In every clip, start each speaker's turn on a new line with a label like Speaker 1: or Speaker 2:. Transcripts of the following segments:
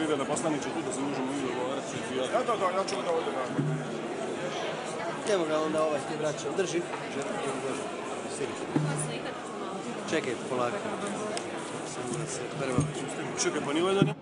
Speaker 1: veleposlaniče tu da se možemo i dogovarati.
Speaker 2: Da, ja ću da ovdje raditi.
Speaker 3: Idemo ga onda ovaj ti vraća. Drži. Čekaj, polako. Samo da se prvo...
Speaker 1: Čekaj, pa nije valjda ne?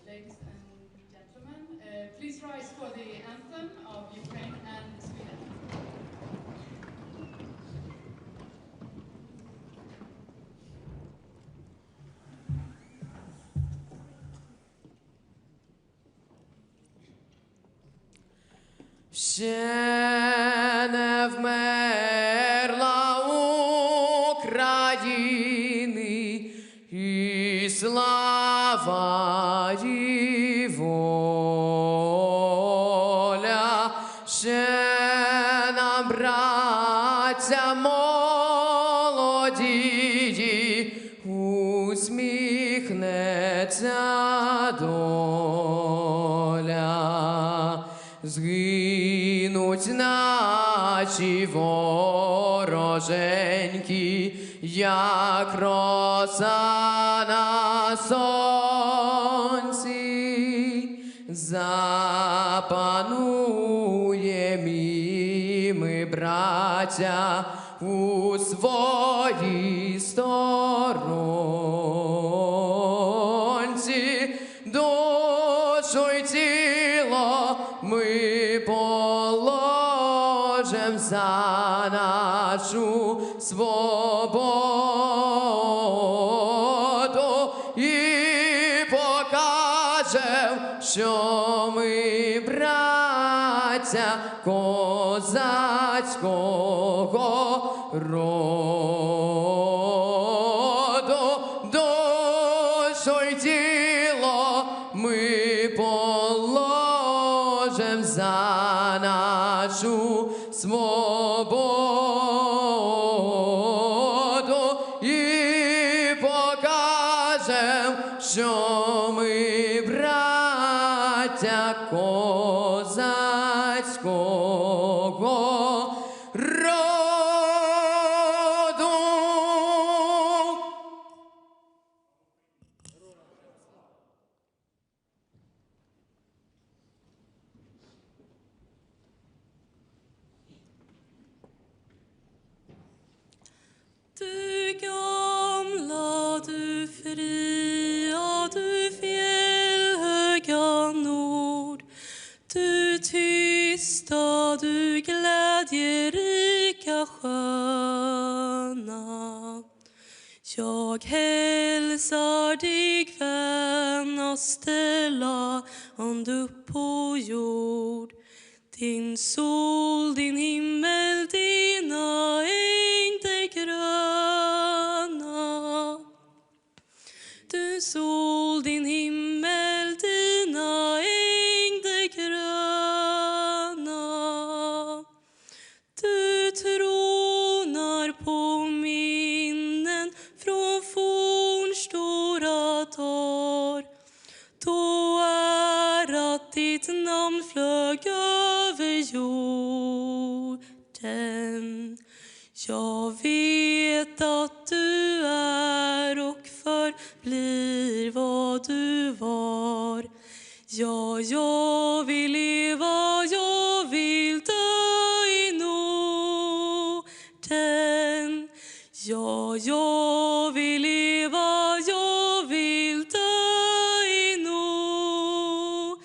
Speaker 4: Ladies and gentlemen, please rise for the anthem of Ukraine and Sweden.
Speaker 5: Ще не вмерла України і слава і воля. Ще нам, браття молоді, усміхнеться доля. Згинуть наші вороженьки, як роса на сонці. Запануєм і ми, браття, у своїй сторонці. Душу й тіло ми положим за нашу свободу і покажем, що ми браття козацького роду. Душу й тіло ми положим за нашу свободу і покажем, що ми браття козацького роду.
Speaker 6: Du gamla, du fria, du fjällhöga nord. Du tysta, du glädjerika sköna. Jag hälsar dig, vänaste land upp på jord. Din sol, din himmel, dina ängder gröna. Du sol, din himmel, dina ängder gröna. Du tronar på minnen från fornstora dagar. Då är att ditt namn flög över jorden. Jag vet att du är och förblir vad du var. Ja, jag vill leva, jag vill dö i Norden. Ja, jag vill leva, jag vill dö i Norden.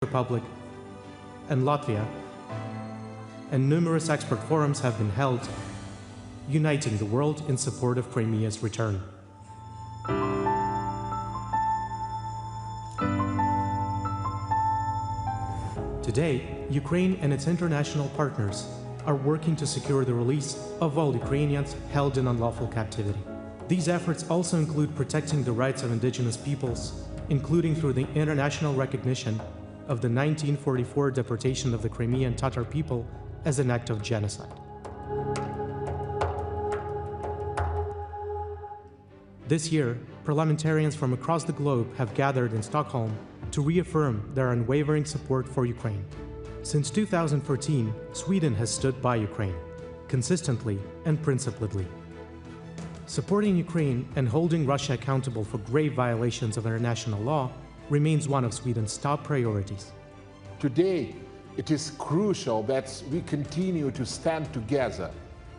Speaker 7: Republic and Latvia, and numerous expert forums have been held, uniting the world in support of Crimea's return. Today, Ukraine and its international partners are working to secure the release of all Ukrainians held in unlawful captivity. These efforts also include protecting the rights of indigenous peoples, including through the international recognition of the 1944 deportation of the Crimean Tatar people as an act of genocide. This year, parliamentarians from across the globe have gathered in Stockholm to reaffirm their unwavering support for Ukraine. Since 2014, Sweden has stood by Ukraine, consistently and principledly. Supporting Ukraine and holding Russia accountable for grave violations of international law remains one of Sweden's top priorities.
Speaker 8: Today, it is crucial that we continue to stand together,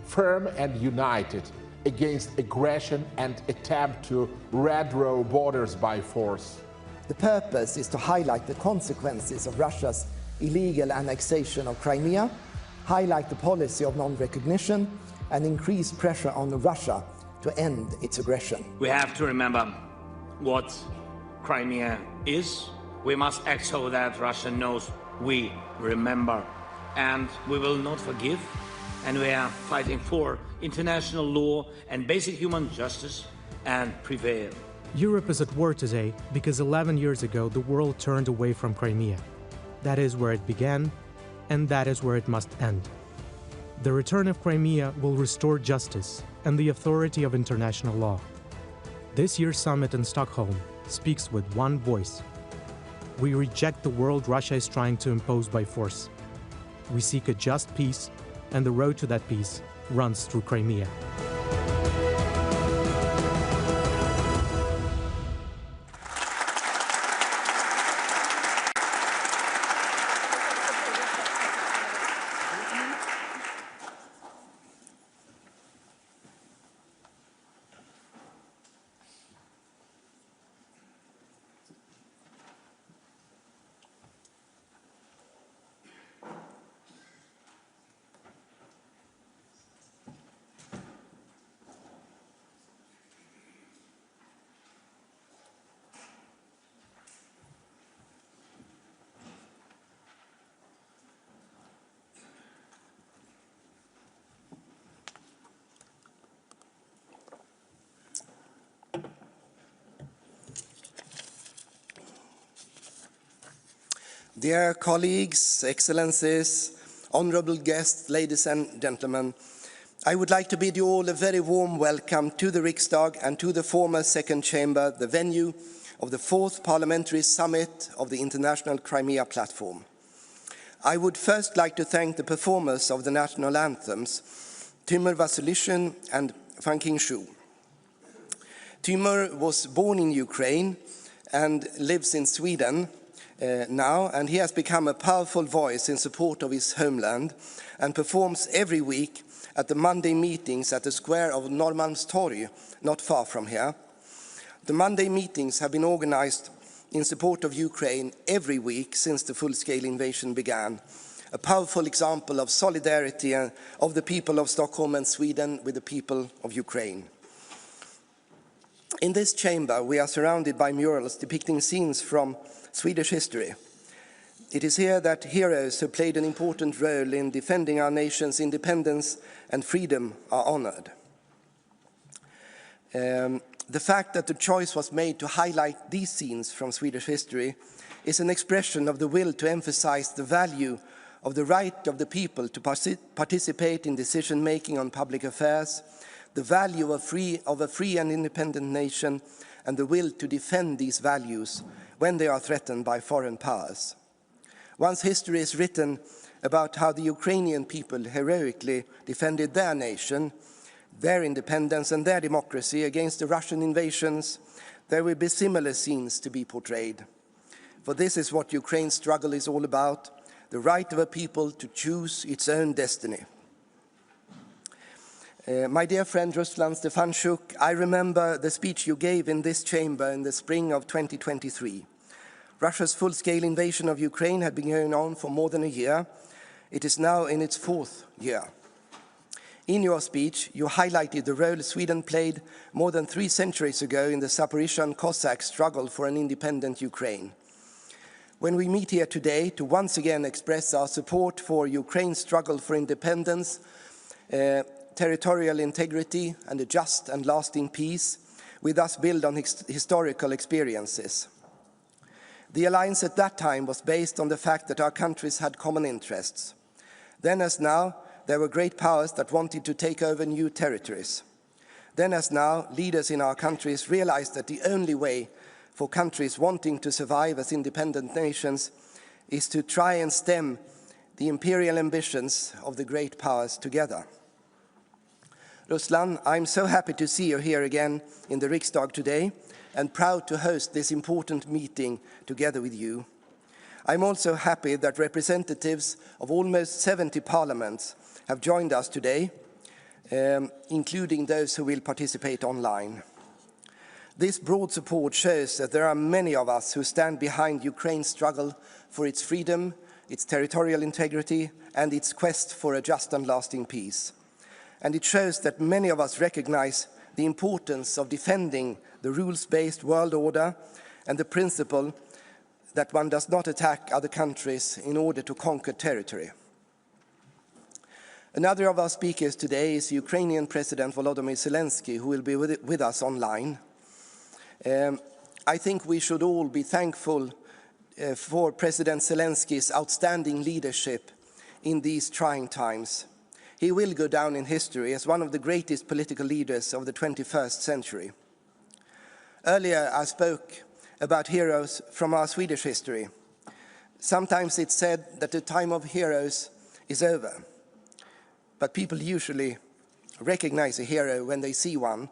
Speaker 8: firm and united, against aggression and attempt to redraw borders by force.
Speaker 9: The purpose is to highlight the consequences of Russia's illegal annexation of Crimea, highlight the policy of non-recognition, and increase pressure on Russia to end its aggression.
Speaker 10: We have to remember what Crimea is. We must act so that Russia knows we remember, and we will not forgive, and we are fighting for international law and basic human justice and prevail.
Speaker 7: Europe is at war today because 11 years ago the world turned away from Crimea. That is where it began, and that is where it must end. The return of Crimea will restore justice and the authority of international law. This year's summit in Stockholm speaks with one voice. We reject the world Russia is trying to impose by force. We seek a just peace, and the road to that peace runs through Crimea.
Speaker 11: Dear colleagues, excellencies, honorable guests, ladies and gentlemen, I would like to bid you all a very warm welcome to the Riksdag and to the former second chamber, the venue of the 4th Parliamentary Summit of the International Crimea Platform. I would first like to thank the performers of the national anthems, Timur Vasilishin and Fanking Shu. Timur was born in Ukraine and lives in Sweden now, and he has become a powerful voice in support of his homeland and performs every week at the Monday meetings at the square of Norrmalmstorg, not far from here. The Monday meetings have been organized in support of Ukraine every week since the full-scale invasion began, a powerful example of solidarity of the people of Stockholm and Sweden with the people of Ukraine. In this chamber, we are surrounded by murals depicting scenes from Swedish history. It is here that heroes who played an important role in defending our nation's independence and freedom are honored. The fact that the choice was made to highlight these scenes from Swedish history is an expression of the will to emphasize the value of the right of the people to participate in decision-making on public affairs, the value of a free and independent nation, and the will to defend these values when they are threatened by foreign powers. Once history is written about how the Ukrainian people heroically defended their nation, their independence and their democracy against the Russian invasions, there will be similar scenes to be portrayed. For this is what Ukraine's struggle is all about, the right of a people to choose its own destiny. My dear friend Ruslan Stefanchuk, I remember the speech you gave in this chamber in the spring of 2023. Russia's full-scale invasion of Ukraine had been going on for more than a year. It is now in its 4th year. In your speech, you highlighted the role Sweden played more than 3 centuries ago in the Zaporizhian Cossack struggle for an independent Ukraine. When we meet here today to once again express our support for Ukraine's struggle for independence, territorial integrity, and a just and lasting peace, we thus build on historical experiences. The alliance at that time was based on the fact that our countries had common interests. Then as now, there were great powers that wanted to take over new territories. Then as now, leaders in our countries realized that the only way for countries wanting to survive as independent nations is to try and stem the imperial ambitions of the great powers together. Ruslan, I'm so happy to see you here again in the Riksdag today and proud to host this important meeting together with you. I'm also happy that representatives of almost 70 parliaments have joined us today, including those who will participate online. This broad support shows that there are many of us who stand behind Ukraine's struggle for its freedom, its territorial integrity, and its quest for a just and lasting peace. And it shows that many of us recognize the importance of defending the rules-based world order and the principle that one does not attack other countries in order to conquer territory. Another of our speakers today is Ukrainian President Volodymyr Zelenskiy, who will be with us online. I think we should all be thankful for President Zelenskyy's outstanding leadership in these trying times. He will go down in history as one of the greatest political leaders of the 21st century. Earlier, I spoke about heroes from our Swedish history. Sometimes it's said that the time of heroes is over, but people usually recognize a hero when they see one,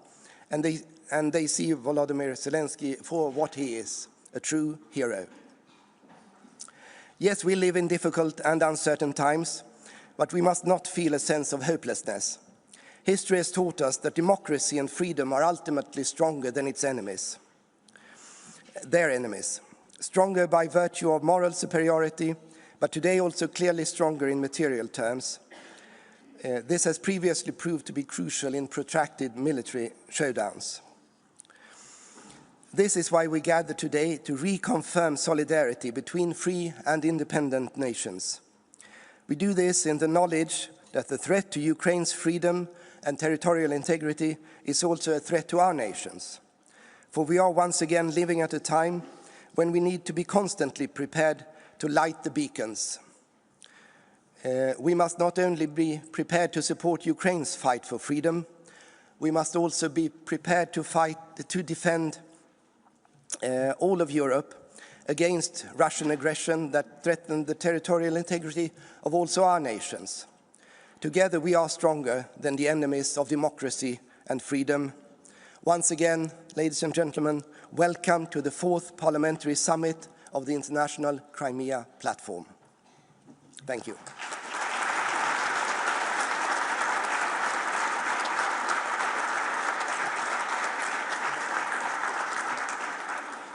Speaker 11: and they see Volodymyr Zelenskiy for what he is, a true hero. Yes, we live in difficult and uncertain times, but we must not feel a sense of hopelessness. History has taught us that democracy and freedom are ultimately stronger than its enemies, their enemies. Stronger by virtue of moral superiority, but today also clearly stronger in material terms. This has previously proved to be crucial in protracted military showdowns. This is why we gather today to reconfirm solidarity between free and independent nations. We do this in the knowledge that the threat to Ukraine's freedom and territorial integrity is also a threat to our nations. For we are once again living at a time when we need to be constantly prepared to light the beacons. We must not only be prepared to support Ukraine's fight for freedom, we must also be prepared to defend all of Europe against Russian aggression that threatens the territorial integrity of also our nations. Together we are stronger than the enemies of democracy and freedom. Once again, ladies and gentlemen, welcome to the 4th Parliamentary Summit of the International Crimea Platform. Thank you.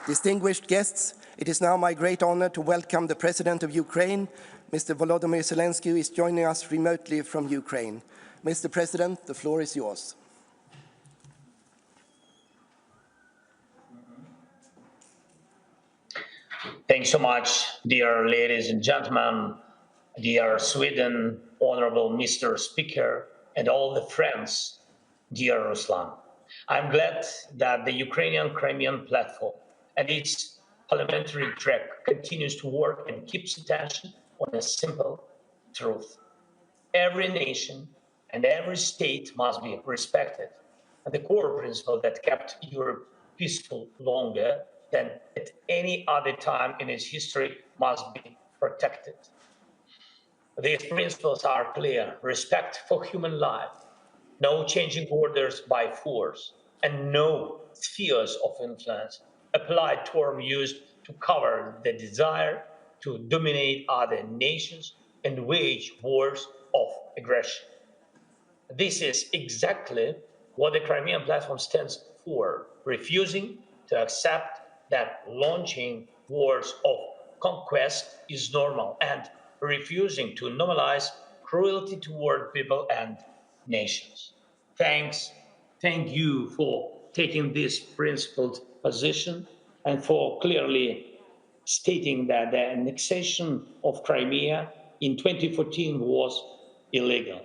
Speaker 11: Distinguished guests, it is now my great honor to welcome the President of Ukraine, Mr. Volodymyr Zelenskiy, who is joining us remotely from Ukraine. Mr. President, the floor is yours.
Speaker 10: Thanks so much, dear ladies and gentlemen, dear Sweden, Honorable Mr. Speaker, and all the friends, dear Ruslan. I'm glad that the Ukrainian Crimean Platform and its parliamentary track continues to work and keeps attention on a simple truth. Every nation and every state must be respected, and the core principle that kept Europe peaceful longer than at any other time in its history must be protected. These principles are clear: respect for human life, no changing borders by force, and no spheres of influence, a polite term used to cover the desire to dominate other nations and wage wars of aggression. This is exactly what the Crimean Platform stands for, refusing to accept that launching wars of conquest is normal and refusing to normalize cruelty toward people and nations. Thank you for taking this principled position and for clearly stating that the annexation of Crimea in 2014 was illegal.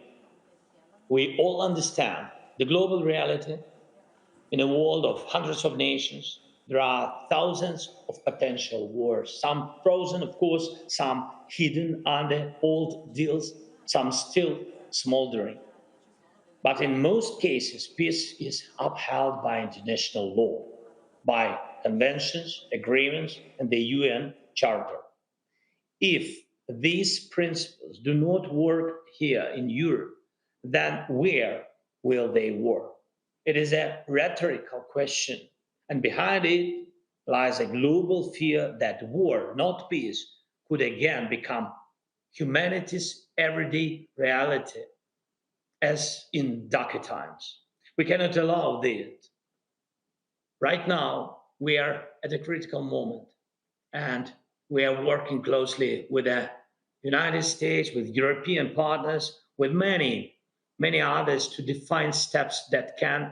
Speaker 10: We all understand the global reality. In a world of hundreds of nations, there are thousands of potential wars, some frozen, of course, some hidden under old deals, some still smoldering. But in most cases, peace is upheld by international law, by conventions, agreements, and the UN Charter. If these principles do not work here in Europe, then where will they work? It is a rhetorical question, and behind it lies a global fear that war, not peace, could again become humanity's everyday reality, as in darker times. We cannot allow this. Right now, we are at a critical moment, and we are working closely with the United States, with European partners, with many others to define steps that can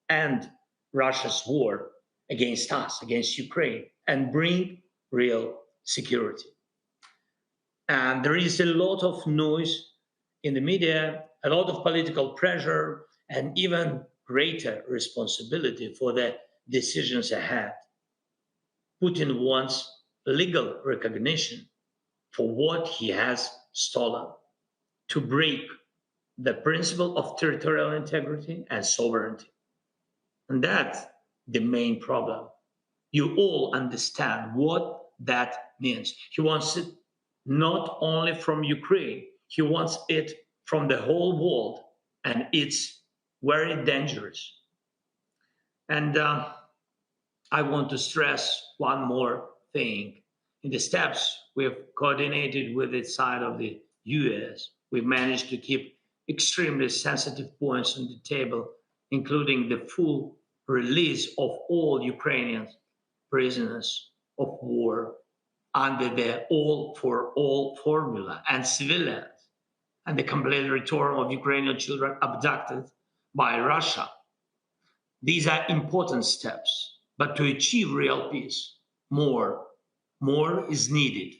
Speaker 10: end Russia's war against us, against Ukraine, and bring real security. And there is a lot of noise in the media, a lot of political pressure, and even greater responsibility for the decisions ahead. Putin wants legal recognition for what he has stolen, to break the principle of territorial integrity and sovereignty. And that's the main problem. You all understand what that means. He wants it not only from Ukraine, he wants it from the whole world, and it's very dangerous. And I want to stress one more thing. In the steps we have coordinated with the side of the US, we've managed to keep extremely sensitive points on the table, including the full release of all Ukrainian prisoners of war under the all for all formula, and civilians, and the complete return of Ukrainian children abducted by Russia. These are important steps, but to achieve real peace, more is needed.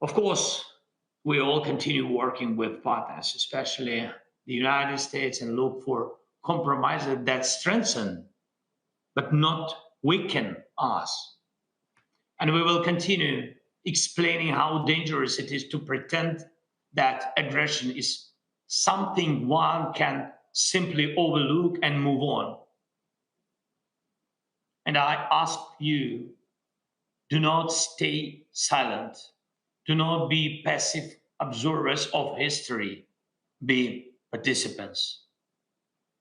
Speaker 10: Of course, we all continue working with partners, especially the United States, and look for compromises that strengthen but not weaken us. And we will continue explaining how dangerous it is to pretend that aggression is something one can simply overlook and move on. And I ask you, do not stay silent. Do not be passive observers of history. Be participants.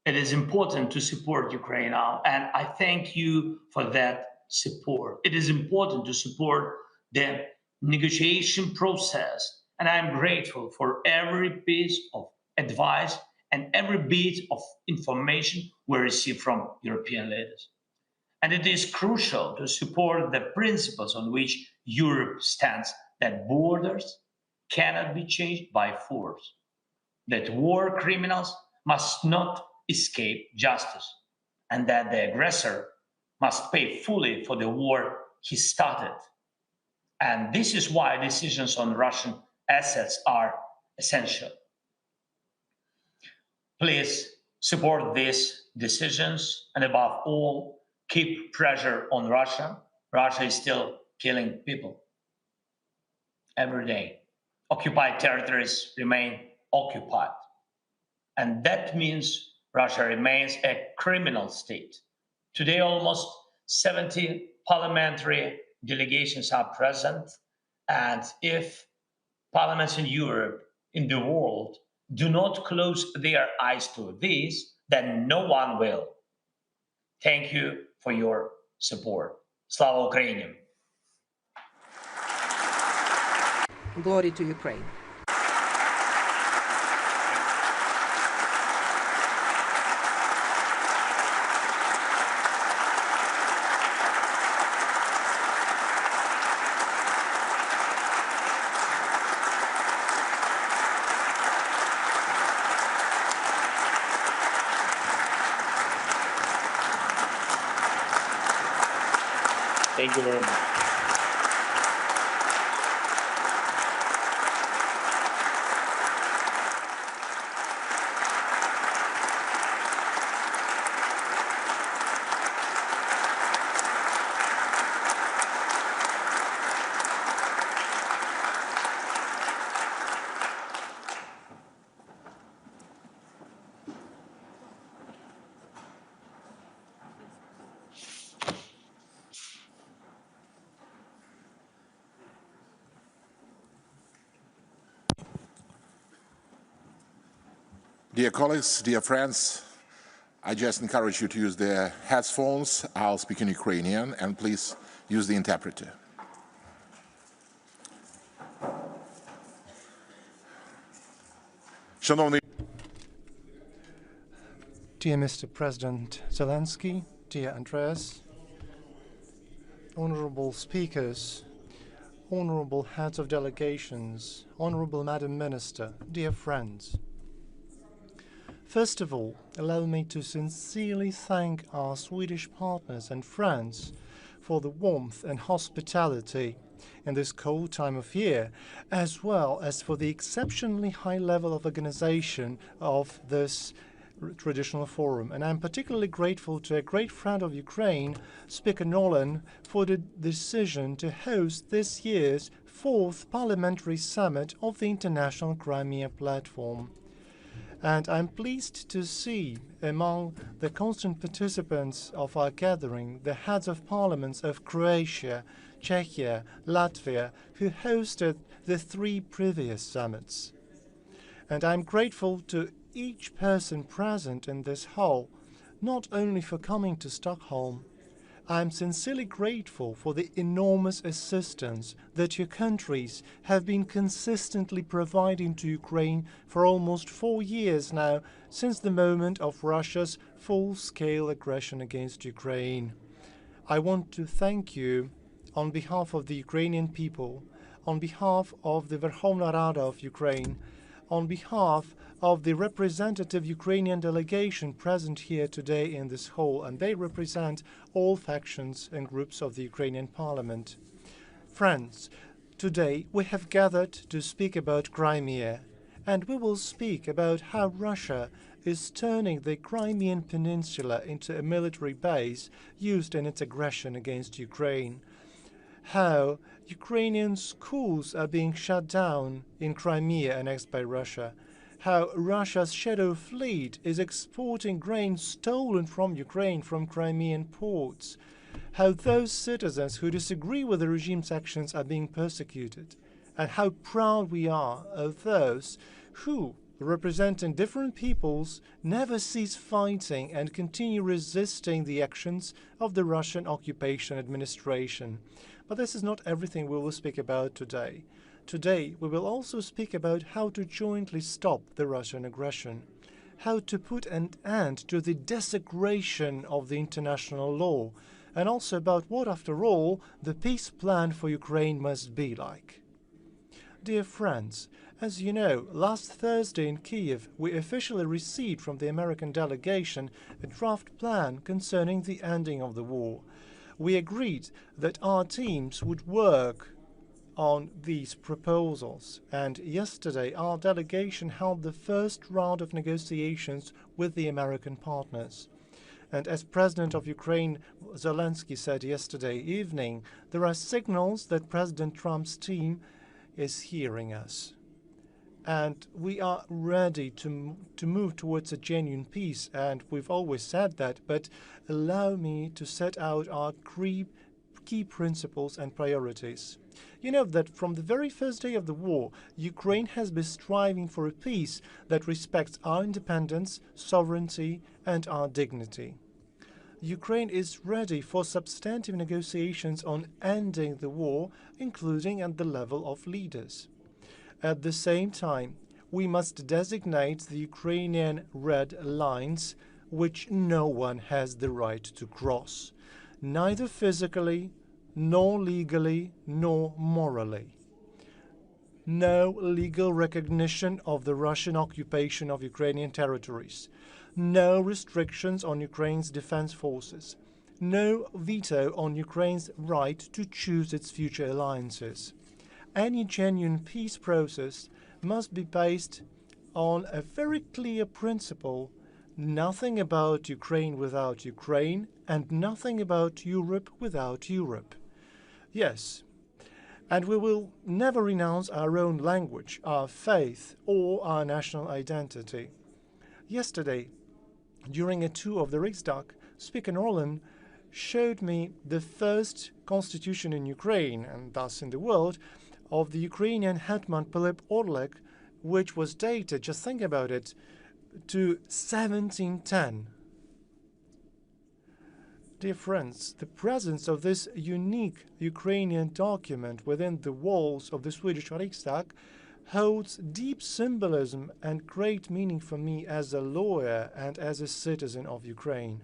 Speaker 10: It is important to support Ukraine now, and I thank you for that support. It is important to support the negotiation process, and I am grateful for every piece of advice and every bit of information we receive from European leaders. And it is crucial to support the principles on which Europe stands, that borders cannot be changed by force, that war criminals must not escape justice, and that the aggressor must pay fully for the war he started. And this is why decisions on Russian assets are essential. Please support these decisions, and above all, keep pressure on Russia. Russia is still killing people every day. Occupied territories remain occupied. And that means Russia remains a criminal state. Today, almost 70 parliamentary delegations are present. And if parliaments in Europe, in the world, do not close their eyes to this, then no one will. Thank you for your support. Slava Ukraini!
Speaker 12: Glory to Ukraine.
Speaker 10: Thank you very much.
Speaker 8: Dear colleagues, dear friends, I just encourage you to use the headphones. I'll speak in Ukrainian, and please use the interpreter. Шановний
Speaker 13: Dear Mr. President Zelenskiy, dear Andreas, honorable speakers, honorable heads of delegations, honorable Madam Minister, dear friends. First of all, allow me to sincerely thank our Swedish partners and friends for the warmth and hospitality in this cold time of year, as well as for the exceptionally high level of organization of this traditional forum. And I'm particularly grateful to a great friend of Ukraine, Speaker Norlen, for the decision to host this year's 4th Parliamentary Summit of the International Crimea Platform. And I'm pleased to see among the constant participants of our gathering the heads of parliaments of Croatia, Czechia, Latvia, who hosted the 3 previous summits. And I'm grateful to each person present in this hall, not only for coming to Stockholm. I'm sincerely grateful for the enormous assistance that your countries have been consistently providing to Ukraine for almost 4 years now, since the moment of Russia's full-scale aggression against Ukraine. I want to thank you on behalf of the Ukrainian people, on behalf of the Verkhovna Rada of Ukraine, on behalf of the representative Ukrainian delegation present here today in this hall, and they represent all factions and groups of the Ukrainian parliament. Friends, today we have gathered to speak about Crimea, and we will speak about how Russia is turning the Crimean Peninsula into a military base used in its aggression against Ukraine, how Ukrainian schools are being shut down in Crimea annexed by Russia, how Russia's shadow fleet is exporting grain stolen from Ukraine from Crimean ports, how those citizens who disagree with the regime's actions are being persecuted, and how proud we are of those who, representing different peoples, never cease fighting and continue resisting the actions of the Russian occupation administration. But this is not everything we will speak about today. Today, we will also speak about how to jointly stop the Russian aggression, how to put an end to the desecration of the international law, and also about what, after all, the peace plan for Ukraine must be like. Dear friends, as you know, last Thursday in Kiev, we officially received from the American delegation a draft plan concerning the ending of the war. We agreed that our teams would work on these proposals, and yesterday our delegation held the first round of negotiations with the American partners. And as President of Ukraine Zelenskiy said yesterday evening, there are signals that President Trump's team is hearing us. And we are ready to move towards a genuine peace, and we've always said that, but allow me to set out our key principles and priorities. You know that from the very first day of the war, Ukraine has been striving for a peace that respects our independence, sovereignty, and our dignity. Ukraine is ready for substantive negotiations on ending the war, including at the level of leaders. At the same time, we must designate the Ukrainian red lines, which no one has the right to cross, neither physically, nor legally, nor morally. No legal recognition of the Russian occupation of Ukrainian territories, no restrictions on Ukraine's defense forces, no veto on Ukraine's right to choose its future alliances. Any genuine peace process must be based on a very clear principle: nothing about Ukraine without Ukraine, and nothing about Europe without Europe. Yes, and we will never renounce our own language, our faith, or our national identity. Yesterday, during a tour of the Riksdag, Speaker Norlen showed me the first constitution in Ukraine, and thus in the world, of the Ukrainian Hetman Pilip Orlek, which was dated, just think about it, to 1710. Dear friends, the presence of this unique Ukrainian document within the walls of the Swedish Riksdag holds deep symbolism and great meaning for me as a lawyer and as a citizen of Ukraine.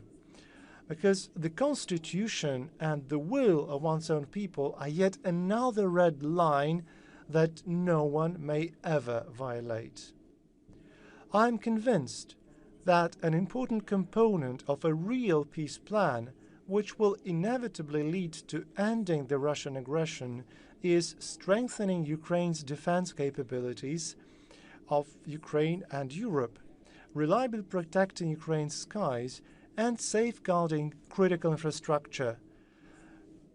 Speaker 13: Because the constitution and the will of one's own people are yet another red line that no one may ever violate. I am convinced that an important component of a real peace plan, which will inevitably lead to ending the Russian aggression, is strengthening Ukraine's defense capabilities of Ukraine and Europe, reliably protecting Ukraine's skies, and safeguarding critical infrastructure.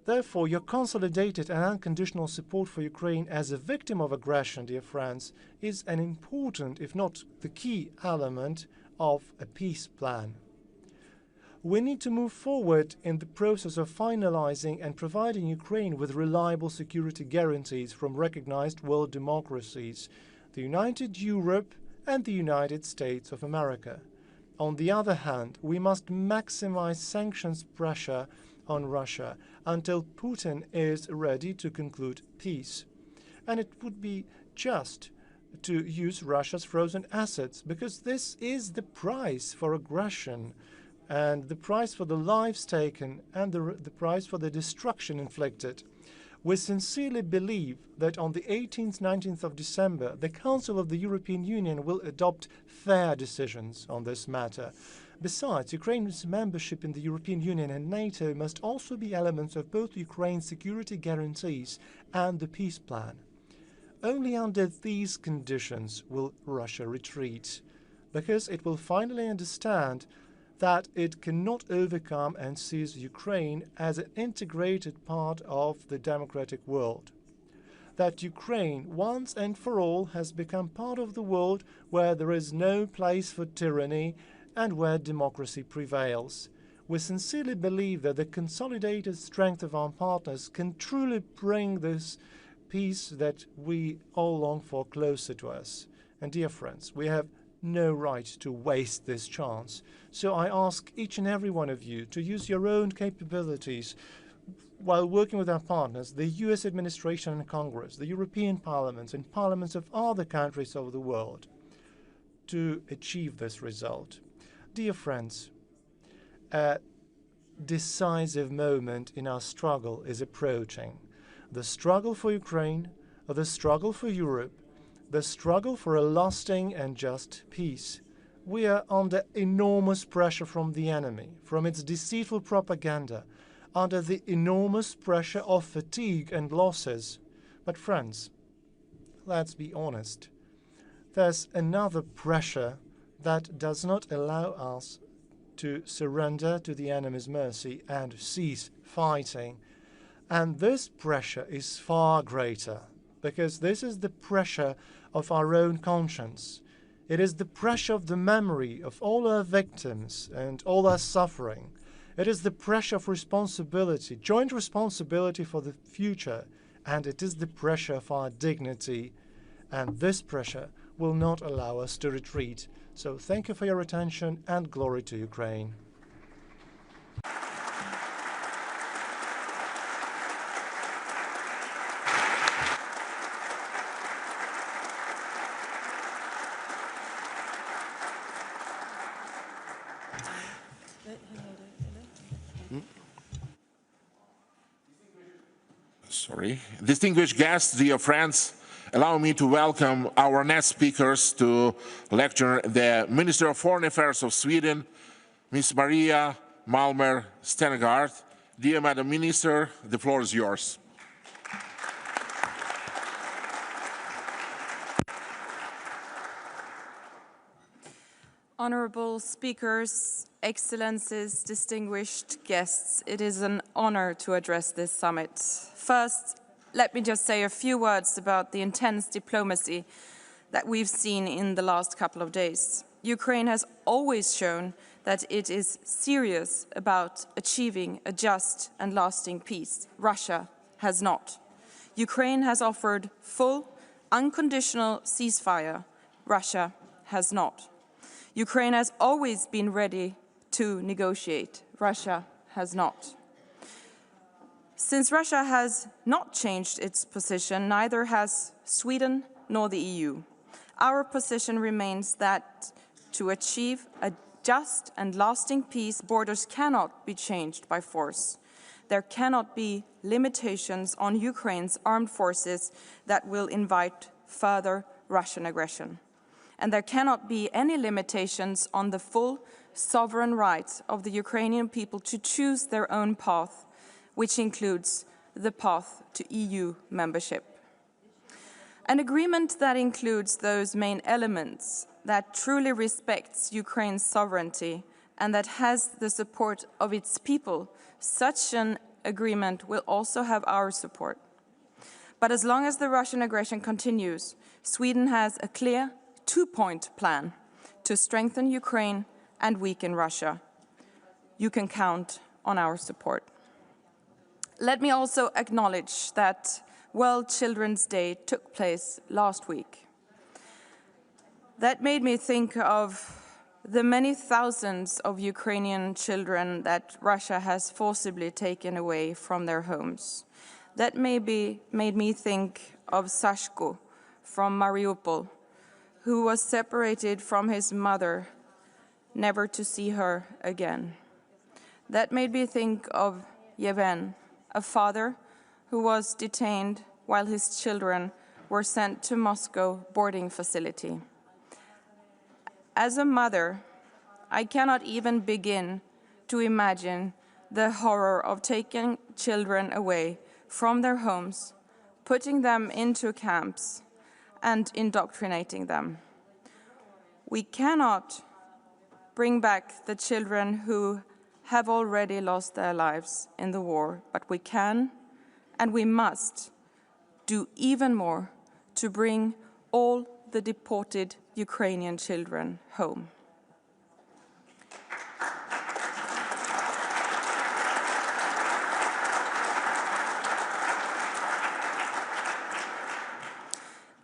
Speaker 13: Therefore, your consolidated and unconditional support for Ukraine as a victim of aggression, dear friends, is an important, if not the key element of a peace plan. We need to move forward in the process of finalizing and providing Ukraine with reliable security guarantees from recognized world democracies, the United Europe and the United States of America. On the other hand, we must maximize sanctions pressure on Russia until Putin is ready to conclude peace. And it would be just to use Russia's frozen assets, because this is the price for aggression, and the price for the lives taken, and the price for the destruction inflicted. We sincerely believe that on the 18th, 19th of December, the Council of the European Union will adopt fair decisions on this matter. Besides, Ukraine's membership in the European Union and NATO must also be elements of both Ukraine's security guarantees and the peace plan. Only under these conditions will Russia retreat, because it will finally understand that it cannot overcome and seize Ukraine as an integrated part of the democratic world. That Ukraine, once and for all, has become part of the world where there is no place for tyranny and where democracy prevails. We sincerely believe that the consolidated strength of our partners can truly bring this peace that we all long for closer to us. And dear friends, we have no right to waste this chance. So I ask each and every one of you to use your own capabilities while working with our partners, the US administration and Congress, the European parliaments and parliaments of other countries of the world, to achieve this result. Dear friends, a decisive moment in our struggle is approaching. The struggle for Ukraine, the struggle for Europe, the struggle for a lasting and just peace. We are under enormous pressure from the enemy, from its deceitful propaganda, under the enormous pressure of fatigue and losses. But friends, let's be honest. There's another pressure that does not allow us to surrender to the enemy's mercy and cease fighting. And this pressure is far greater, because this is the pressure of our own conscience. It is the pressure of the memory of all our victims and all our suffering. It is the pressure of responsibility, joint responsibility for the future, and it is the pressure of our dignity. And this pressure will not allow us to retreat. So thank you for your attention, and glory to Ukraine.
Speaker 8: Distinguished guests, dear friends, allow me to welcome our next speakers to lecture, the Minister of Foreign Affairs of Sweden, Ms. Maria Volodymyr Stefanchuk. Dear Madam Minister, the floor is yours.
Speaker 14: Honorable speakers, excellencies, distinguished guests, it is an honor to address this summit. First, let me just say a few words about the intense diplomacy that we've seen in the last couple of days. Ukraine has always shown that it is serious about achieving a just and lasting peace. Russia has not. Ukraine has offered full, unconditional ceasefire. Russia has not. Ukraine has always been ready to negotiate. Russia has not. Since Russia has not changed its position, neither has Sweden nor the EU. Our position remains that to achieve a just and lasting peace, borders cannot be changed by force. There cannot be limitations on Ukraine's armed forces that will invite further Russian aggression. And there cannot be any limitations on the full sovereign rights of the Ukrainian people to choose their own path, which includes the path to EU membership. An agreement that includes those main elements, that truly respects Ukraine's sovereignty and that has the support of its people, such an agreement will also have our support. But as long as the Russian aggression continues, Sweden has a clear two-point plan to strengthen Ukraine and weaken Russia. You can count on our support. Let me also acknowledge that World Children's Day took place last week. That made me think of the many thousands of Ukrainian children that Russia has forcibly taken away from their homes. That maybe made me think of Sashko from Mariupol, who was separated from his mother, never to see her again. That made me think of Yevhen, a father who was detained while his children were sent to Moscow boarding facility. As a mother, I cannot even begin to imagine the horror of taking children away from their homes, putting them into camps, and indoctrinating them. We cannot bring back the children who have already lost their lives in the war, but we can and we must do even more to bring all the deported Ukrainian children home.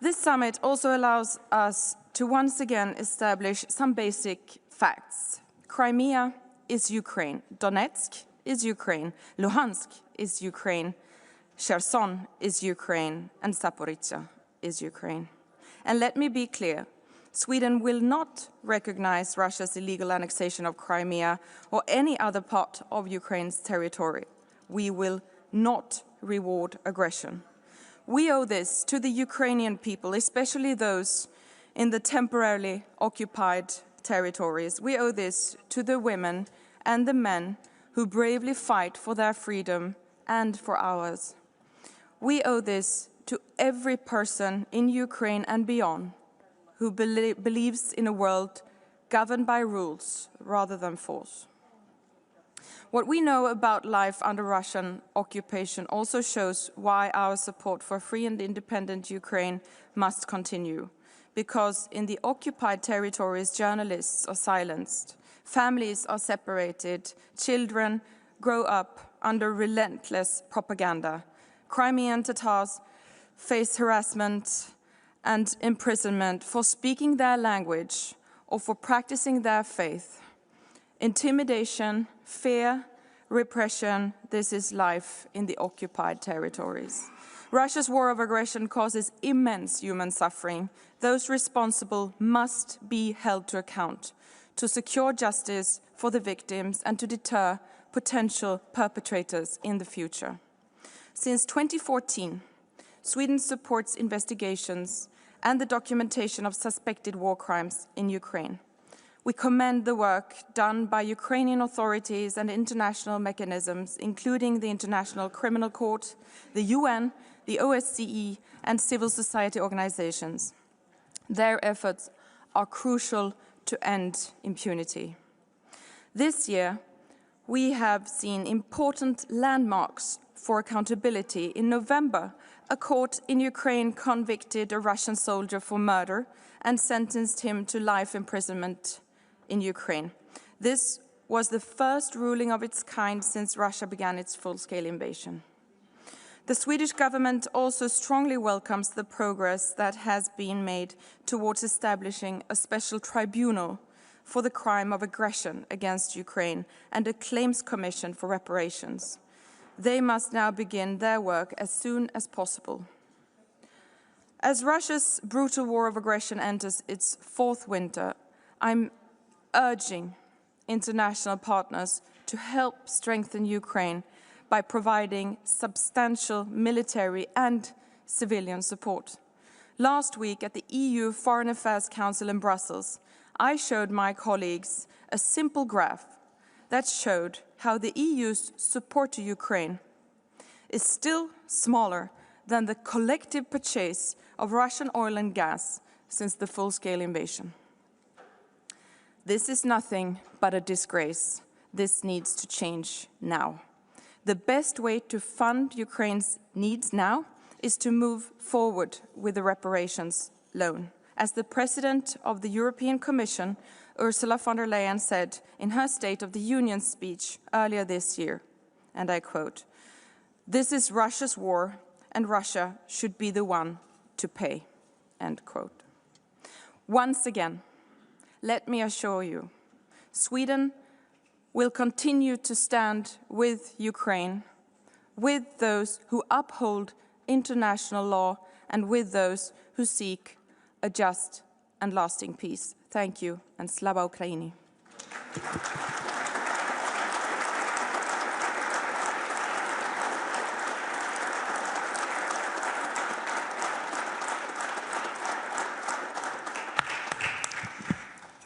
Speaker 14: This summit also allows us to once again establish some basic facts. Crimea is Ukraine, Donetsk is Ukraine, Luhansk is Ukraine, Kherson is Ukraine, and Zaporizhzhia is Ukraine. And let me be clear, Sweden will not recognize Russia's illegal annexation of Crimea or any other part of Ukraine's territory. We will not reward aggression. We owe this to the Ukrainian people, especially those in the temporarily occupied territories. We owe this to the women and the men who bravely fight for their freedom and for ours. We owe this to every person in Ukraine and beyond who believes in a world governed by rules rather than force. What we know about life under Russian occupation also shows why our support for free and independent Ukraine must continue. Because in the occupied territories, journalists are silenced, families are separated, children grow up under relentless propaganda. Crimean Tatars face harassment and imprisonment for speaking their language or for practicing their faith. Intimidation, fear, repression, this is life in the occupied territories. Russia's war of aggression causes immense human suffering. Those responsible must be held to account to secure justice for the victims and to deter potential perpetrators in the future. Since 2014, Sweden supports investigations and the documentation of suspected war crimes in Ukraine. We commend the work done by Ukrainian authorities and international mechanisms, including the International Criminal Court, the UN, the OSCE, and civil society organizations. Their efforts are crucial to end impunity. This year, we have seen important landmarks for accountability. In November, a court in Ukraine convicted a Russian soldier for murder and sentenced him to life imprisonment in Ukraine. This was the first ruling of its kind since Russia began its full-scale invasion. The Swedish government also strongly welcomes the progress that has been made towards establishing a special tribunal for the crime of aggression against Ukraine and a claims commission for reparations. They must now begin their work as soon as possible. As Russia's brutal war of aggression enters its fourth winter, I'm urging international partners to help strengthen Ukraine by providing substantial military and civilian support. Last week at the EU Foreign Affairs Council in Brussels, I showed my colleagues a simple graph that showed how the EU's support to Ukraine is still smaller than the collective purchase of Russian oil and gas since the full-scale invasion. This is nothing but a disgrace. This needs to change now. The best way to fund Ukraine's needs now is to move forward with the reparations loan. As the President of the European Commission, Ursula von der Leyen, said in her State of the Union speech earlier this year, and I quote, "This is Russia's war, and Russia should be the one to pay," end quote. Once again, let me assure you, Sweden will continue to stand with Ukraine, with those who uphold international law, and with those who seek a just and lasting peace. Thank you, and Slava Ukraini.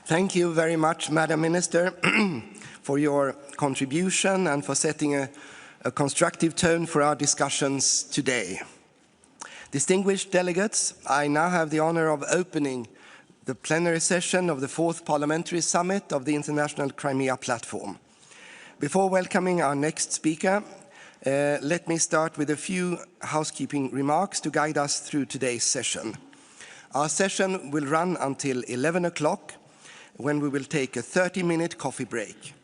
Speaker 11: Thank you very much, Madam Minister, for your contribution and for setting a constructive tone for our discussions today. Distinguished delegates, I now have the honor of opening the plenary session of the 4th Parliamentary Summit of the International Crimea Platform. Before welcoming our next speaker, let me start with a few housekeeping remarks to guide us through today's session. Our session will run until 11 o'clock, when we will take a 30-minute coffee break.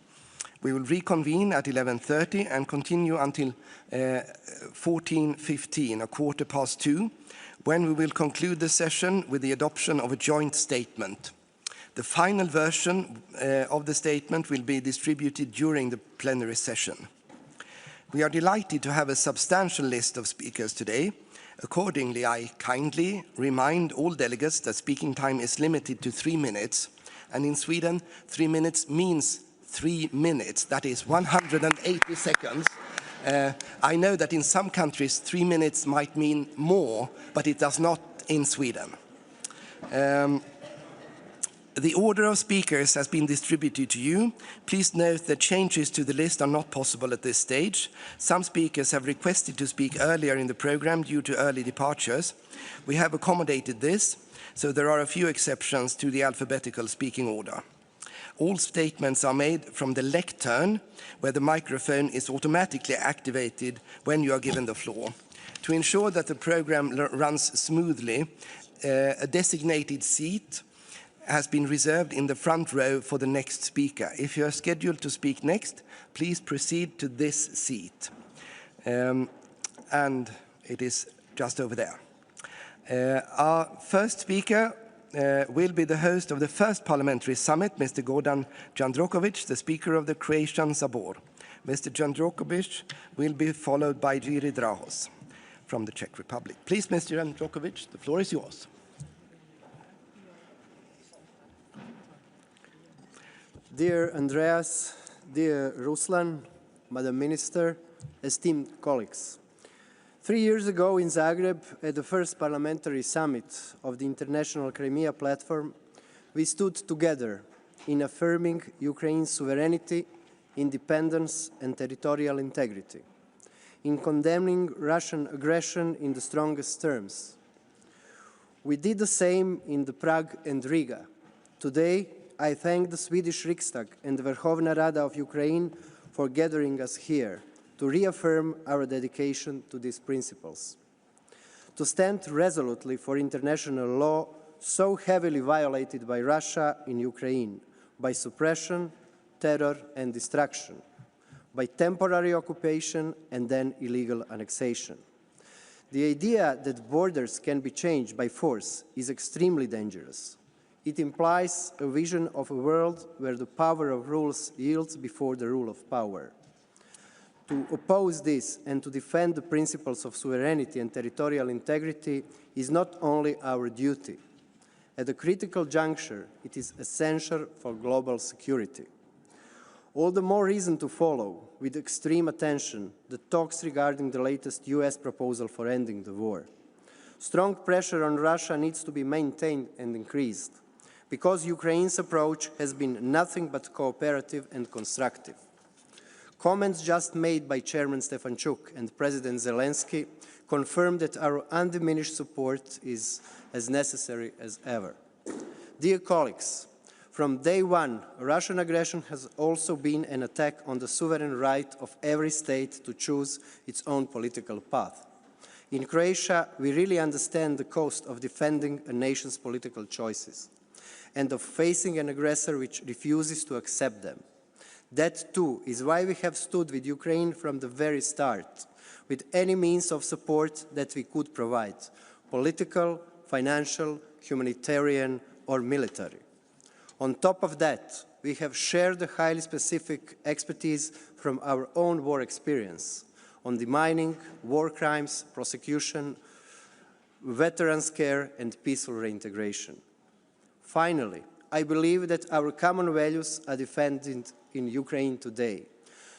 Speaker 11: We will reconvene at 11:30 and continue until 14:15, a quarter past 2, when we will conclude the session with the adoption of a joint statement. The final version of the statement will be distributed during the plenary session. We are delighted to have a substantial list of speakers today. Accordingly, I kindly remind all delegates that speaking time is limited to 3 minutes. And in Sweden, 3 minutes means 3 minutes. That is 180 seconds. I know that in some countries, 3 minutes might mean more, but it does not in Sweden. The order of speakers has been distributed to you. Please note that changes to the list are not possible at this stage. Some speakers have requested to speak earlier in the program due to early departures. We have accommodated this, so there are a few exceptions to the alphabetical speaking order. All statements are made from the lectern, where the microphone is automatically activated when you are given the floor. To ensure that the program runs smoothly, a designated seat has been reserved in the front row for the next speaker. If you are scheduled to speak next, please proceed to this seat. And it is just over there. Our first speaker will be the host of the first parliamentary summit, Mr. Gordan Jandrokovic, the Speaker of the Croatian Sabor. Mr. Jandrokovic will be followed by Jiri Drahos from the Czech Republic. Please, Mr. Jandrokovic, the floor is yours.
Speaker 3: Dear Andreas, dear Ruslan, Madam Minister, esteemed colleagues. 3 years ago in Zagreb, at the first parliamentary summit of the International Crimea Platform, we stood together in affirming Ukraine's sovereignty, independence and territorial integrity, in condemning Russian aggression in the strongest terms. We did the same in Prague and Riga. Today, I thank the Swedish Riksdag and the Verkhovna Rada of Ukraine for gathering us here to reaffirm our dedication to these principles. To stand resolutely for international law so heavily violated by Russia in Ukraine, by suppression, terror and destruction, by temporary occupation and then illegal annexation. The idea that borders can be changed by force is extremely dangerous. It implies a vision of a world where the power of rules yields before the rule of power. To oppose this and to defend the principles of sovereignty and territorial integrity is not only our duty. At a critical juncture, it is essential for global security. All the more reason to follow, with extreme attention, the talks regarding the latest US proposal for ending the war. Strong pressure on Russia needs to be maintained and increased, because Ukraine's approach has been nothing but cooperative and constructive. Comments just made by Chairman Stefanchuk and President Zelenskiy confirm that our undiminished support is as necessary as ever. Dear colleagues, from day one, Russian aggression has also been an attack on the sovereign right of every state to choose its own political path. In Croatia, we really understand the cost of defending a nation's political choices and of facing an aggressor which refuses to accept them. That, too, is why we have stood with Ukraine from the very start, with any means of support that we could provide, political, financial, humanitarian, or military. On top of that, we have shared the highly specific expertise from our own war experience on demining, war crimes, prosecution, veterans' care, and peaceful reintegration. Finally, I believe that our common values are defended in Ukraine today.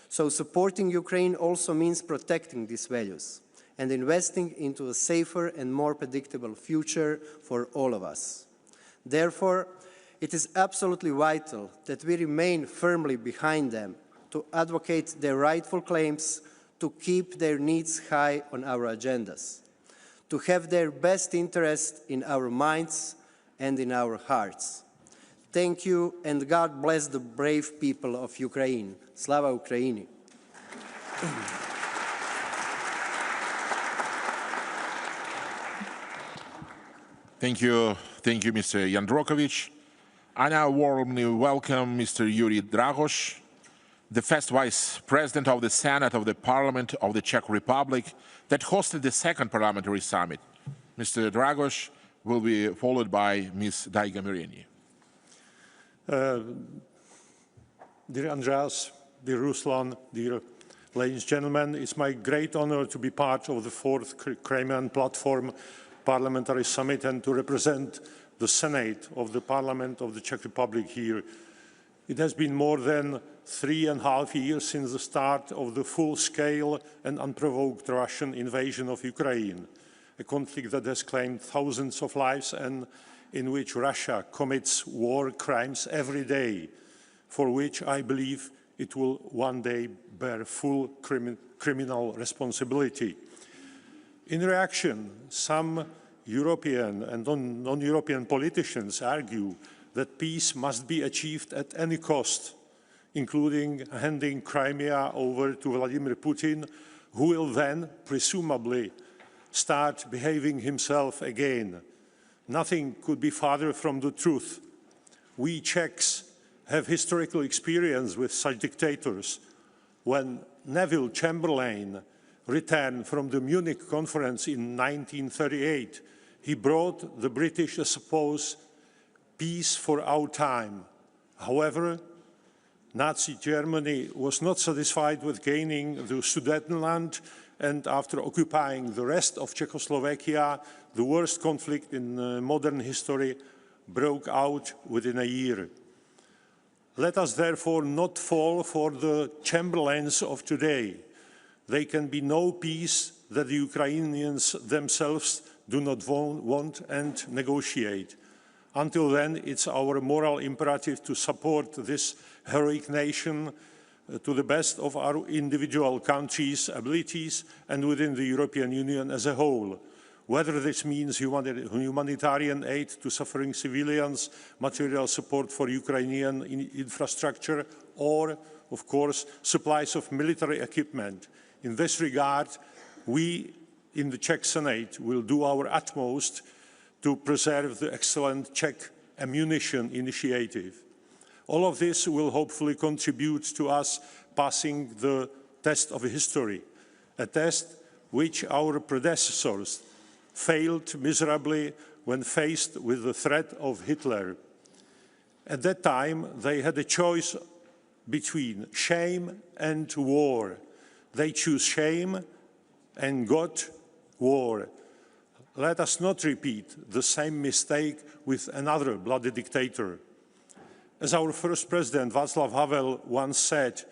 Speaker 3: So supporting Ukraine also means protecting these values and investing into a safer and more predictable future for all of us. Therefore, it is absolutely vital that we remain firmly behind them to advocate their rightful claims, to keep their needs high on our agendas, to have their best interest in our minds and in our hearts. Thank you, and God bless the brave people of Ukraine. Slava Ukraini!
Speaker 8: Thank you, Mr. Jandrokovic. I now warmly welcome Mr. Yuri Dragos, the first Vice President of the Senate of the Parliament of the Czech Republic that hosted the second parliamentary summit. Mr. Dragos will be followed by Ms. Daiga Mireni.
Speaker 15: Dear Andreas, dear Ruslan, dear ladies and gentlemen, it's my great honor to be part of the fourth Crimea Platform Parliamentary Summit and to represent the Senate of the Parliament of the Czech Republic here. It has been more than 3.5 years since the start of the full-scale and unprovoked Russian invasion of Ukraine, a conflict that has claimed thousands of lives and in which Russia commits war crimes every day, for which I believe it will one day bear full criminal responsibility. In reaction, some European and non-European politicians argue that peace must be achieved at any cost, including handing Crimea over to Vladimir Putin, who will then, presumably, start behaving himself again. Nothing could be farther from the truth. We Czechs have historical experience with such dictators. When Neville Chamberlain returned from the Munich conference in 1938, he brought the British a supposed peace for our time. However, Nazi Germany was not satisfied with gaining the Sudetenland, and after occupying the rest of Czechoslovakia, the worst conflict in modern history broke out within a year. Let us therefore not fall for the Chamberlains of today. There can be no peace that the Ukrainians themselves do not want and negotiate. Until then, it's our moral imperative to support this heroic nation to the best of our individual countries' abilities and within the European Union as a whole. Whether this means humanitarian aid to suffering civilians, material support for Ukrainian infrastructure, or, of course, supplies of military equipment. In this regard, we in the Czech Senate will do our utmost to preserve the excellent Czech ammunition initiative. All of this will hopefully contribute to us passing the test of history, a test which our predecessors failed miserably when faced with the threat of Hitler. At that time, they had a choice between shame and war. They chose shame and got war. Let us not repeat the same mistake with another bloody dictator. As our first president, Václav Havel, once said,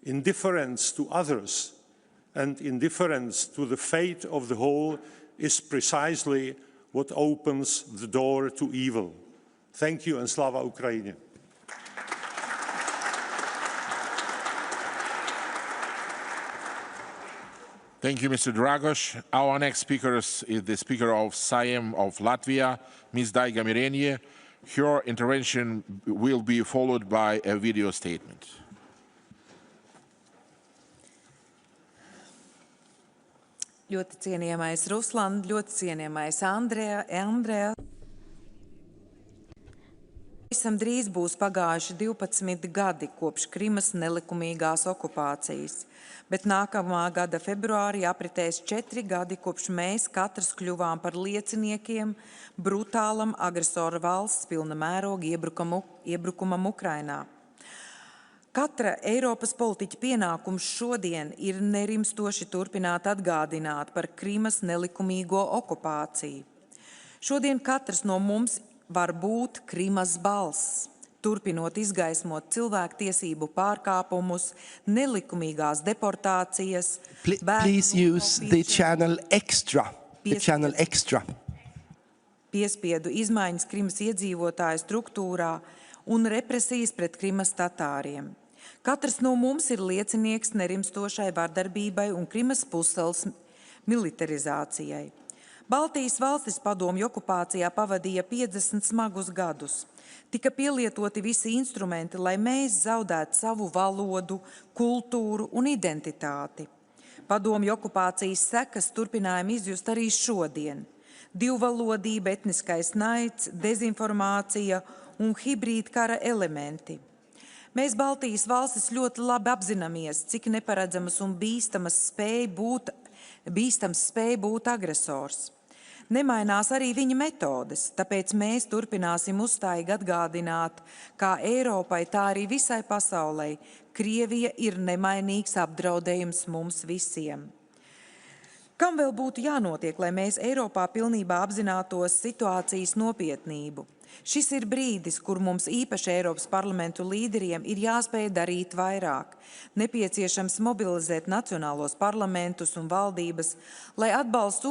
Speaker 15: indifference to others and indifference to the fate of the whole is precisely what opens the door to evil. Thank you, and Slava Ukraini.
Speaker 8: Thank you, Mr. Dragos. Our next speaker is the Speaker of Sejm of Latvia, Ms. Daiga Mirenie. Her intervention will be followed by a video statement.
Speaker 16: Ļoti cienījamais Ruslan, ļoti cienījamais Andreja. Visam drīz būs pagājuši 12 gadi kopš Krimas nelikumīgās okupācijas, bet nākamā gada februārī apritēs 4 gadi, kopš mēs katrs kļuvām par lieciniekiem brutālam agresora valsts pilna mēroga iebrukumam Ukrainā. Katra Eiropas politiķa pienākums šodien ir nerimstoši turpināt atgādināt par Krimas nelikumīgo okupāciju. Šodien katrs no mums var būt Krimas balss, turpinot izgaismot cilvēktiesību pārkāpumus, nelikumīgās deportācijas.
Speaker 11: Please use the channel extra.
Speaker 16: Piespiedu izmaiņas Krimas iedzīvotāju struktūrā un represijas pret Krimas tatāriem. Katrs no mums ir liecinieks nerimstošai vardarbībai un Krimas pussalas militarizācijai. Baltijas valstis padomju okupācijā pavadīja 50 smagus gadus. Tika pielietoti visi instrumenti, lai mēs zaudētu savu valodu, kultūru un identitāti. Padomju okupācijas sekas turpinājām izjust arī šodien. Divvalodība, etniskais naids, dezinformācija un hibrīdkara elementi. Mēs Baltijas valstis ļoti labi apzināmies, cik neparedzamas un bīstams spēj būt agresors. Nemainās arī viņa metodes, tāpēc mēs turpināsim uzstājīgi atgādināt, kā Eiropai, tā arī visai pasaulei, Krievija ir nemainīgs apdraudējums mums visiem. Kam vēl būtu jānotiek, lai mēs Eiropā pilnībā apzinātos situācijas nopietnību? Šis ir brīdis, kur mums īpaši Eiropas parlamentu līderiem ir jāspēj darīt vairāk. Nepieciešams mobilizēt nacionālos parlamentus un valdības, lai atbalsts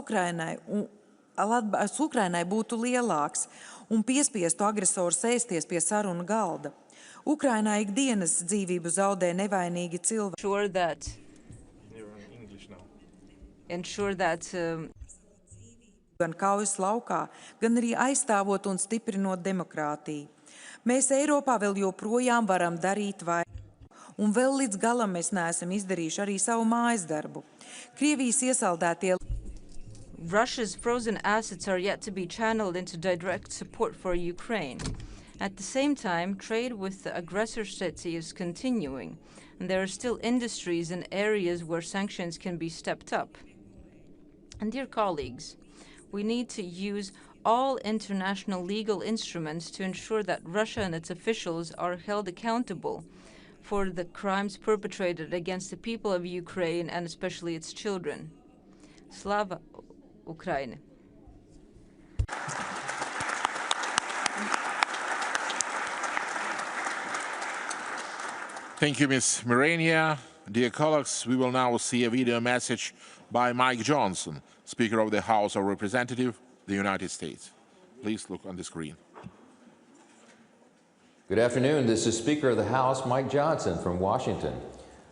Speaker 16: Ukrainai būtu lielāks un piespiestu agresoru sēsties pie sarunu galda. Ukrainā ikdienas dzīvību zaudē nevainīgi cilvēki. Gan kaujas laukā, gan arī aizstāvot un stiprinot demokrātiju. Mēs Eiropā vēl joprojām varam darīt vairāk, un vēl līdz galam mēs neesam izdarījuši arī savu mājas darbu. Krievijas iesaldētie
Speaker 17: Russia's frozen assets are yet to be channeled into direct support for Ukraine. At the same time, trade with the aggressor state is continuing, and there are still industries and areas where sanctions can be stepped up. And dear colleagues, we need to use all international legal instruments to ensure that Russia and its officials are held accountable for the crimes perpetrated against the people of Ukraine and especially its children. Slava Ukraini.
Speaker 8: Thank you, Ms. Mirenia. Dear colleagues, we will now see a video message by Mike Johnson, Speaker of the House of Representatives, the United States. Please look on the screen.
Speaker 18: Good afternoon. This is Speaker of the House, Mike Johnson from Washington.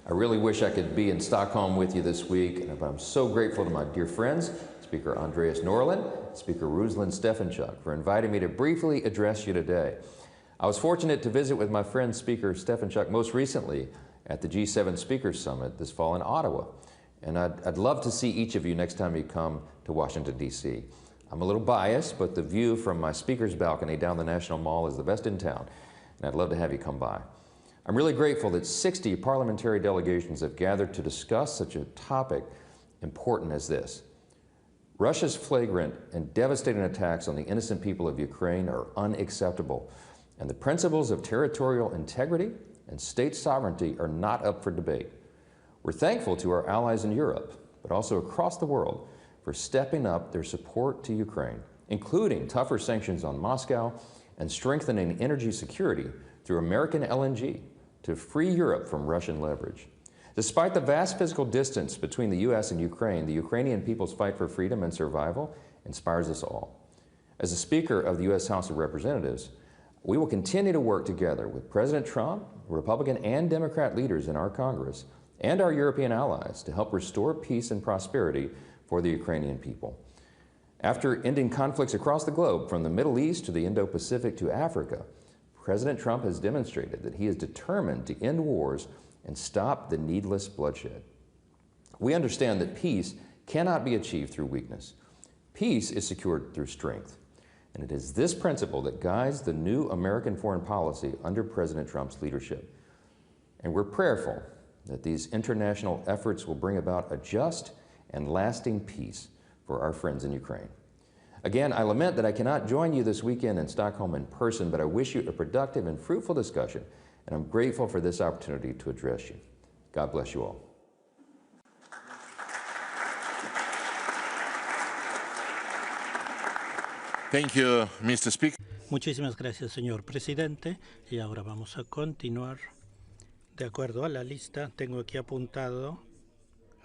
Speaker 18: I really wish I could be in Stockholm with you this week, but I'm so grateful to my dear friends, Speaker Andreas Norlen, Speaker Ruslan Stefanchuk, for inviting me to briefly address you today. I was fortunate to visit with my friend Speaker Stefanchuk most recently at the G7 Speakers Summit this fall in Ottawa. And I'd love to see each of you next time you come to Washington, D.C. I'm a little biased, but the view from my speaker's balcony down the National Mall is the best in town, and I'd love to have you come by. I'm really grateful that 60 parliamentary delegations have gathered to discuss such a topic important as this. Russia's flagrant and devastating attacks on the innocent people of Ukraine are unacceptable, and the principles of territorial integrity and state sovereignty are not up for debate. We're thankful to our allies in Europe, but also across the world, for stepping up their support to Ukraine, including tougher sanctions on Moscow and strengthening energy security through American LNG to free Europe from Russian leverage. Despite the vast physical distance between the U.S. and Ukraine, the Ukrainian people's fight for freedom and survival inspires us all. As the Speaker of the U.S. House of Representatives, we will continue to work together with President Trump, Republican and Democrat leaders in our Congress, and our European allies to help restore peace and prosperity for the Ukrainian people. After ending conflicts across the globe, from the Middle East to the Indo-Pacific to Africa, President Trump has demonstrated that he is determined to end wars and stop the needless bloodshed. We understand that peace cannot be achieved through weakness. Peace is secured through strength. And it is this principle that guides the new American foreign policy under President Trump's leadership. And we're prayerful that these international efforts will bring about a just and lasting peace for our friends in Ukraine. Again, I lament that I cannot join you this weekend in Stockholm in person, but I wish you a productive and fruitful discussion, and I'm grateful for this opportunity to address you. God bless you all.
Speaker 8: Thank you, Mr. Speaker.
Speaker 19: Muchísimas gracias, señor presidente. Y ahora vamos a continuar. De acuerdo a la lista, tengo aquí apuntado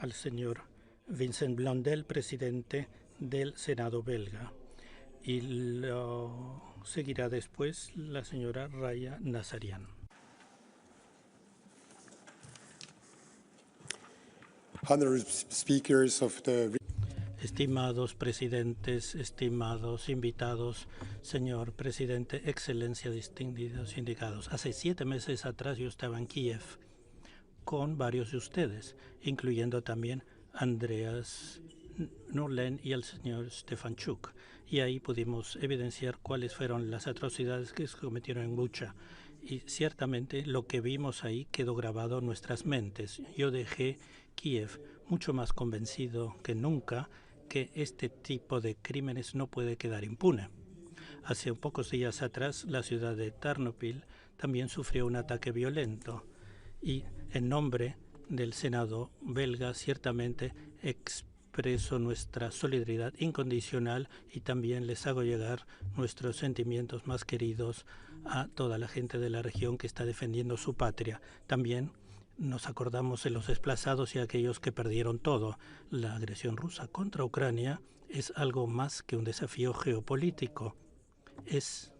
Speaker 19: al señor Vincent Blondel, presidente del Senado belga. Y lo seguirá después la señora Raya Nazarian.
Speaker 20: Honored speakers of the
Speaker 19: Estimados presidentes, estimados invitados, señor presidente, excelencia, distinguidos indicados. Hace 7 meses atrás yo estaba en Kiev con varios de ustedes, incluyendo también Andreas Norlen y el señor Stefanchuk. Y ahí pudimos evidenciar cuáles fueron las atrocidades que se cometieron en Bucha. Y ciertamente lo que vimos ahí quedó grabado en nuestras mentes. Yo dejé Kiev mucho más convencido que nunca que este tipo de crímenes no puede quedar impune. Hace pocos días atrás, la ciudad de Ternopil también sufrió un ataque violento y en nombre del Senado belga ciertamente expreso nuestra solidaridad incondicional y también les hago llegar nuestros sentimientos más queridos a toda la gente de la región que está defendiendo su patria. También nos acordamos de los desplazados y aquellos que perdieron todo. La agresión rusa contra Ucrania es algo más que un desafío geopolítico. Es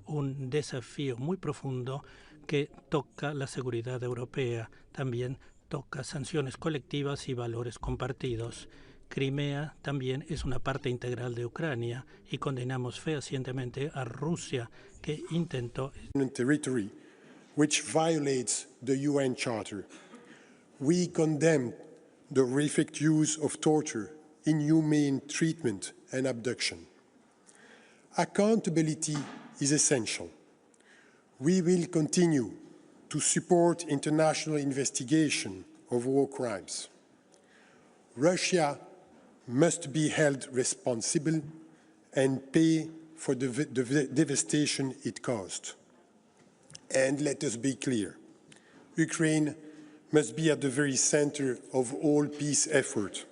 Speaker 19: un desafío muy profundo que toca la seguridad europea. También toca sanciones colectivas y valores compartidos. Crimea también es una parte integral de Ucrania y condenamos fehacientemente a Rusia que intentó
Speaker 20: territory which violates the UN Charter. We condemn the horrific use of torture, inhumane treatment and abduction. Accountability is essential. We will continue to support international investigation of war crimes. Russia must be held responsible and pay for the devastation it caused. And let us be clear, Ukraine must be at the very center of all peace effort.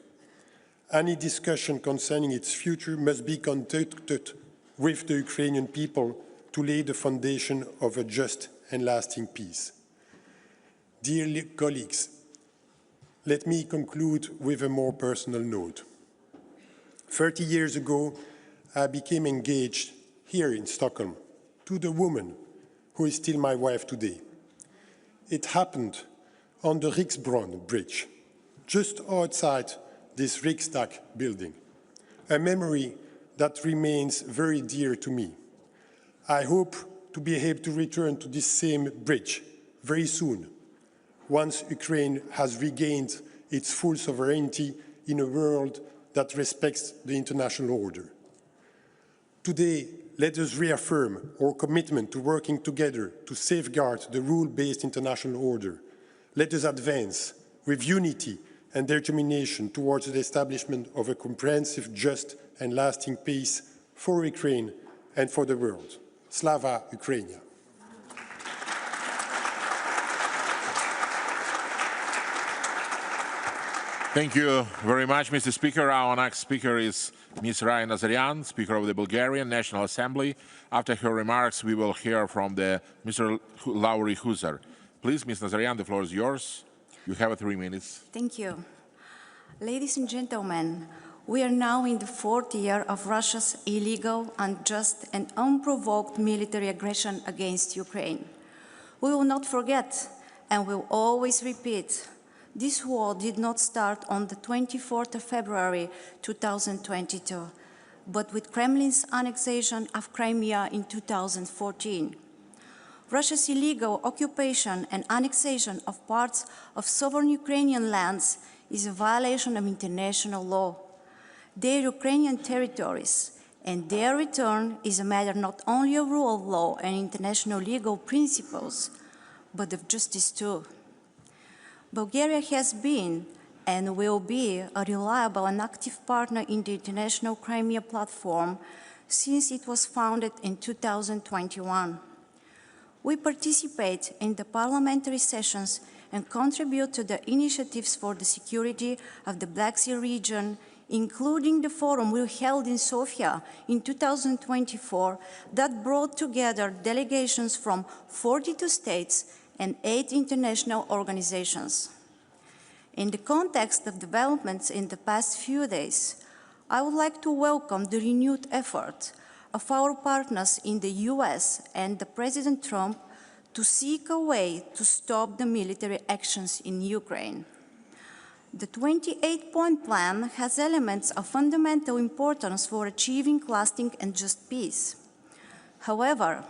Speaker 20: Any discussion concerning its future must be conducted with the Ukrainian people to lay the foundation of a just and lasting peace. Dear colleagues, let me conclude with a more personal note. 30 years ago, I became engaged here in Stockholm to the woman who is still my wife today. It happened on the Riksbron bridge, just outside this Riksdag building, a memory that remains very dear to me. I hope to be able to return to this same bridge very soon, once Ukraine has regained its full sovereignty in a world that respects the international order. Today, let us reaffirm our commitment to working together to safeguard the rule-based international order. Let us advance with unity and determination towards the establishment of a comprehensive, just and lasting peace for Ukraine and for the world. Slava Ukraini!
Speaker 8: Thank you very much, Mr. Speaker. Our next speaker is Ms. Raya Nazaryan, Speaker of the Bulgarian National Assembly. After her remarks, we will hear from Mr. Lauri Huzar. Please, Ms. Nazaryan, the floor is yours. You have 3 minutes.
Speaker 21: Thank you. Ladies and gentlemen, we are now in the 4th year of Russia's illegal, unjust, and unprovoked military aggression against Ukraine. We will not forget and will always repeat. This war did not start on the 24th of February 2022, but with Kremlin's annexation of Crimea in 2014. Russia's illegal occupation and annexation of parts of sovereign Ukrainian lands is a violation of international law. Their Ukrainian territories and their return is a matter not only of rule of law and international legal principles, but of justice too. Bulgaria has been and will be a reliable and active partner in the international Crimea Platform since it was founded in 2021. We participate in the parliamentary sessions and contribute to the initiatives for the security of the Black Sea region, including the forum we held in Sofia in 2024 that brought together delegations from 42 states and 8 international organizations. In the context of developments in the past few days, I would like to welcome the renewed effort of our partners in the US and President Trump to seek a way to stop the military actions in Ukraine. The 28-point plan has elements of fundamental importance for achieving lasting and just peace. However,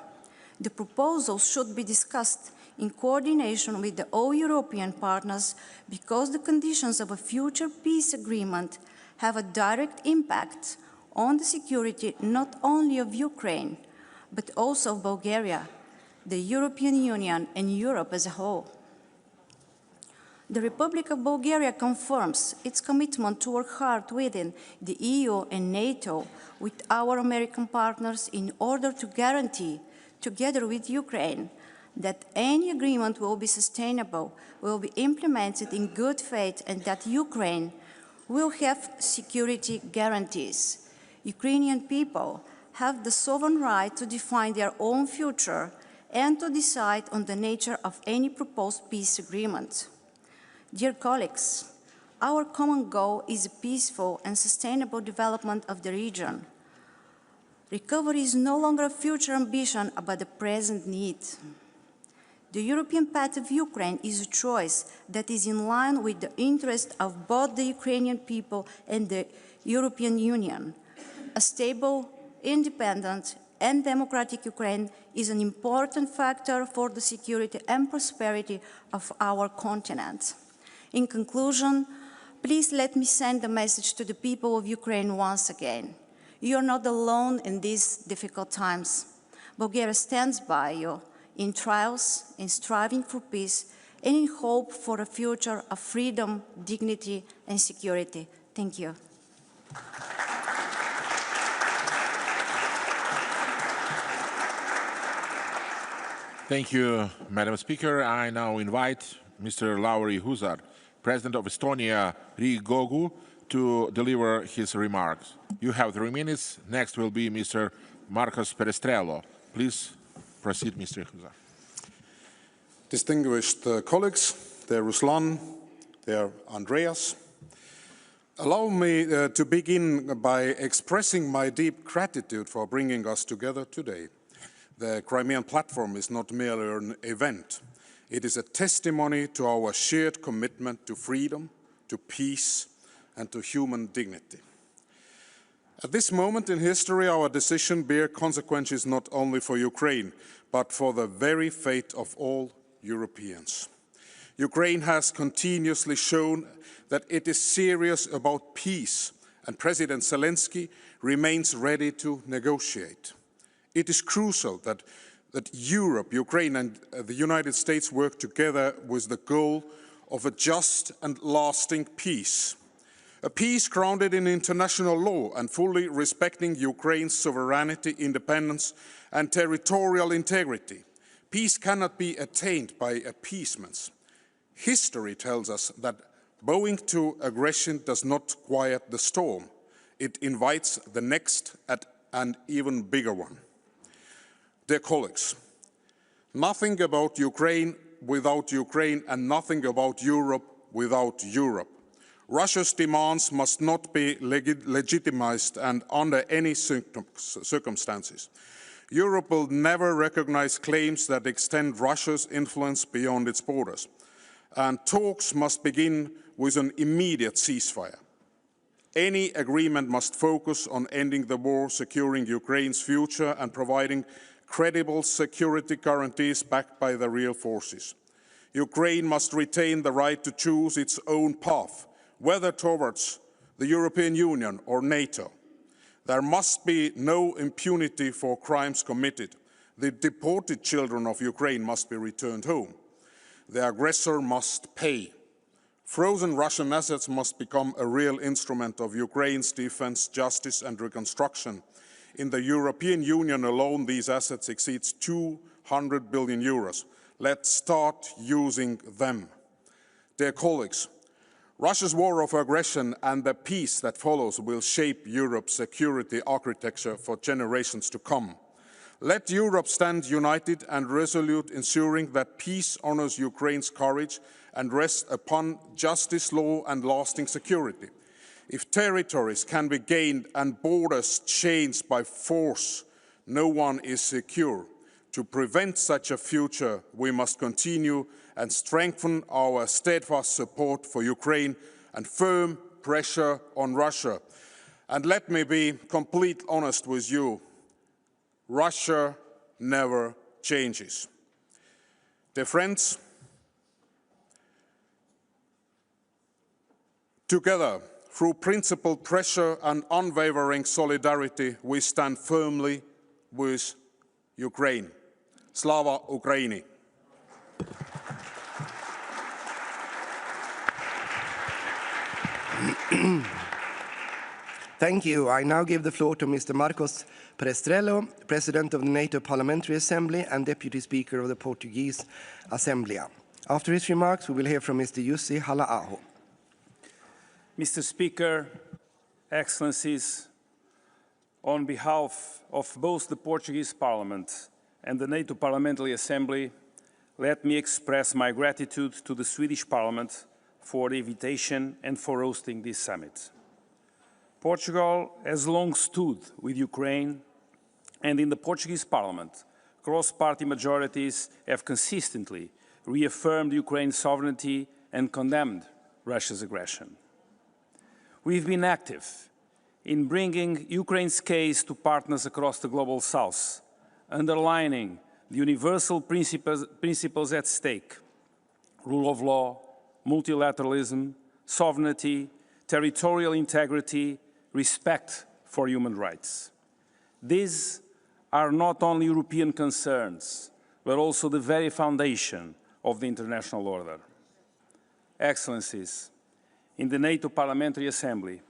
Speaker 21: the proposals should be discussed in coordination with the all European partners because the conditions of a future peace agreement have a direct impact on the security not only of Ukraine, but also of Bulgaria, the European Union, and Europe as a whole. The Republic of Bulgaria confirms its commitment to work hard within the EU and NATO with our American partners in order to guarantee, together with Ukraine, that any agreement will be sustainable, will be implemented in good faith, and that Ukraine will have security guarantees. Ukrainian people have the sovereign right to define their own future and to decide on the nature of any proposed peace agreement. Dear colleagues, our common goal is a peaceful and sustainable development of the region. Recovery is no longer a future ambition, but a present need. The European path of Ukraine is a choice that is in line with the interest of both the Ukrainian people and the European Union. A stable, independent, and democratic Ukraine is an important factor for the security and prosperity of our continent. In conclusion, please let me send a message to the people of Ukraine once again. You are not alone in these difficult times. Bulgaria stands by you in trials, in striving for peace, and in hope for a future of freedom, dignity, and security. Thank you.
Speaker 8: Thank you, Madam Speaker. I now invite Mr. Lauri Huzar, President of Estonia, Riigikogu, to deliver his remarks. You have 3 minutes. Next will be Mr. Marcos Perestrello. Please proceed, Mr. Huzar.
Speaker 22: Distinguished colleagues, dear Ruslan, dear Andreas, allow me to begin by expressing my deep gratitude for bringing us together today. the Crimean Platform is not merely an event. It is a testimony to our shared commitment to freedom, to peace, and to human dignity. At this moment in history, our decision bears consequences not only for Ukraine, but for the very fate of all Europeans. Ukraine has continuously shown that it is serious about peace, and President Zelenskiy remains ready to negotiate. It is crucial that Europe, Ukraine, and the United States work together with the goal of a just and lasting peace. A peace grounded in international law and fully respecting Ukraine's sovereignty, independence, and territorial integrity. Peace cannot be attained by appeasements. History tells us that bowing to aggression does not quiet the storm. It invites the next and even bigger one. Dear colleagues, nothing about Ukraine without Ukraine and nothing about Europe without Europe. Russia's demands must not be legitimized and under any circumstances. Europe will never recognize claims that extend Russia's influence beyond its borders. And talks must begin with an immediate ceasefire. Any agreement must focus on ending the war, securing Ukraine's future, and providing credible security guarantees backed by the real forces. Ukraine must retain the right to choose its own path, whether towards the European Union or NATO. There must be no impunity for crimes committed. The deported children of Ukraine must be returned home. The aggressor must pay. Frozen Russian assets must become a real instrument of Ukraine's defense, justice, and reconstruction. In the European Union alone, these assets exceed 200 billion euros. Let's start using them. Dear colleagues, Russia's war of aggression and the peace that follows will shape Europe's security architecture for generations to come. Let Europe stand united and resolute, ensuring that peace honors Ukraine's courage and rests upon justice, law, and lasting security. If territories can be gained and borders changed by force, no one is secure. To prevent such a future, we must continue and strengthen our steadfast support for Ukraine and firm pressure on Russia. And let me be completely honest with you, Russia never changes. Dear friends, together, through principled pressure and unwavering solidarity, we stand firmly with Ukraine. Slava Ukraini!
Speaker 11: Thank you. I now give the floor to Mr. Marcos Prestrello, President of the NATO Parliamentary Assembly and Deputy Speaker of the Portuguese Assembleia. After his remarks, we will hear from Mr. Jussi Halla-aho.
Speaker 1: Mr. Speaker, Excellencies, on behalf of both the Portuguese Parliament and the NATO Parliamentary Assembly, let me express my gratitude to the Swedish Parliament for the invitation and for hosting this summit. Portugal has long stood with Ukraine, and in the Portuguese Parliament, cross-party majorities have consistently reaffirmed Ukraine's sovereignty and condemned Russia's aggression. We've been active in bringing Ukraine's case to partners across the global south, underlining the universal principles at stake: rule of law, multilateralism, sovereignty, territorial integrity, respect for human rights. These are not only European concerns, but also the very foundation of the international order. Excellencies, in the NATO Parliamentary Assembly,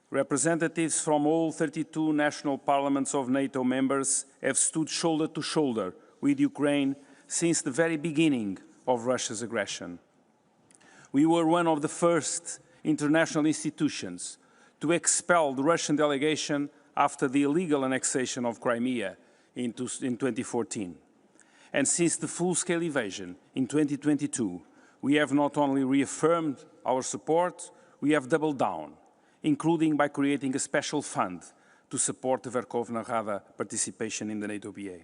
Speaker 1: representatives from all 32 national parliaments of NATO members have stood shoulder to shoulder with Ukraine since the very beginning of Russia's aggression. We were one of the first international institutions to expel the Russian delegation after the illegal annexation of Crimea in 2014. And since the full-scale invasion in 2022, we have not only reaffirmed our support, we have doubled down, including by creating a special fund to support the Verkhovna Rada participation in the NATO BA.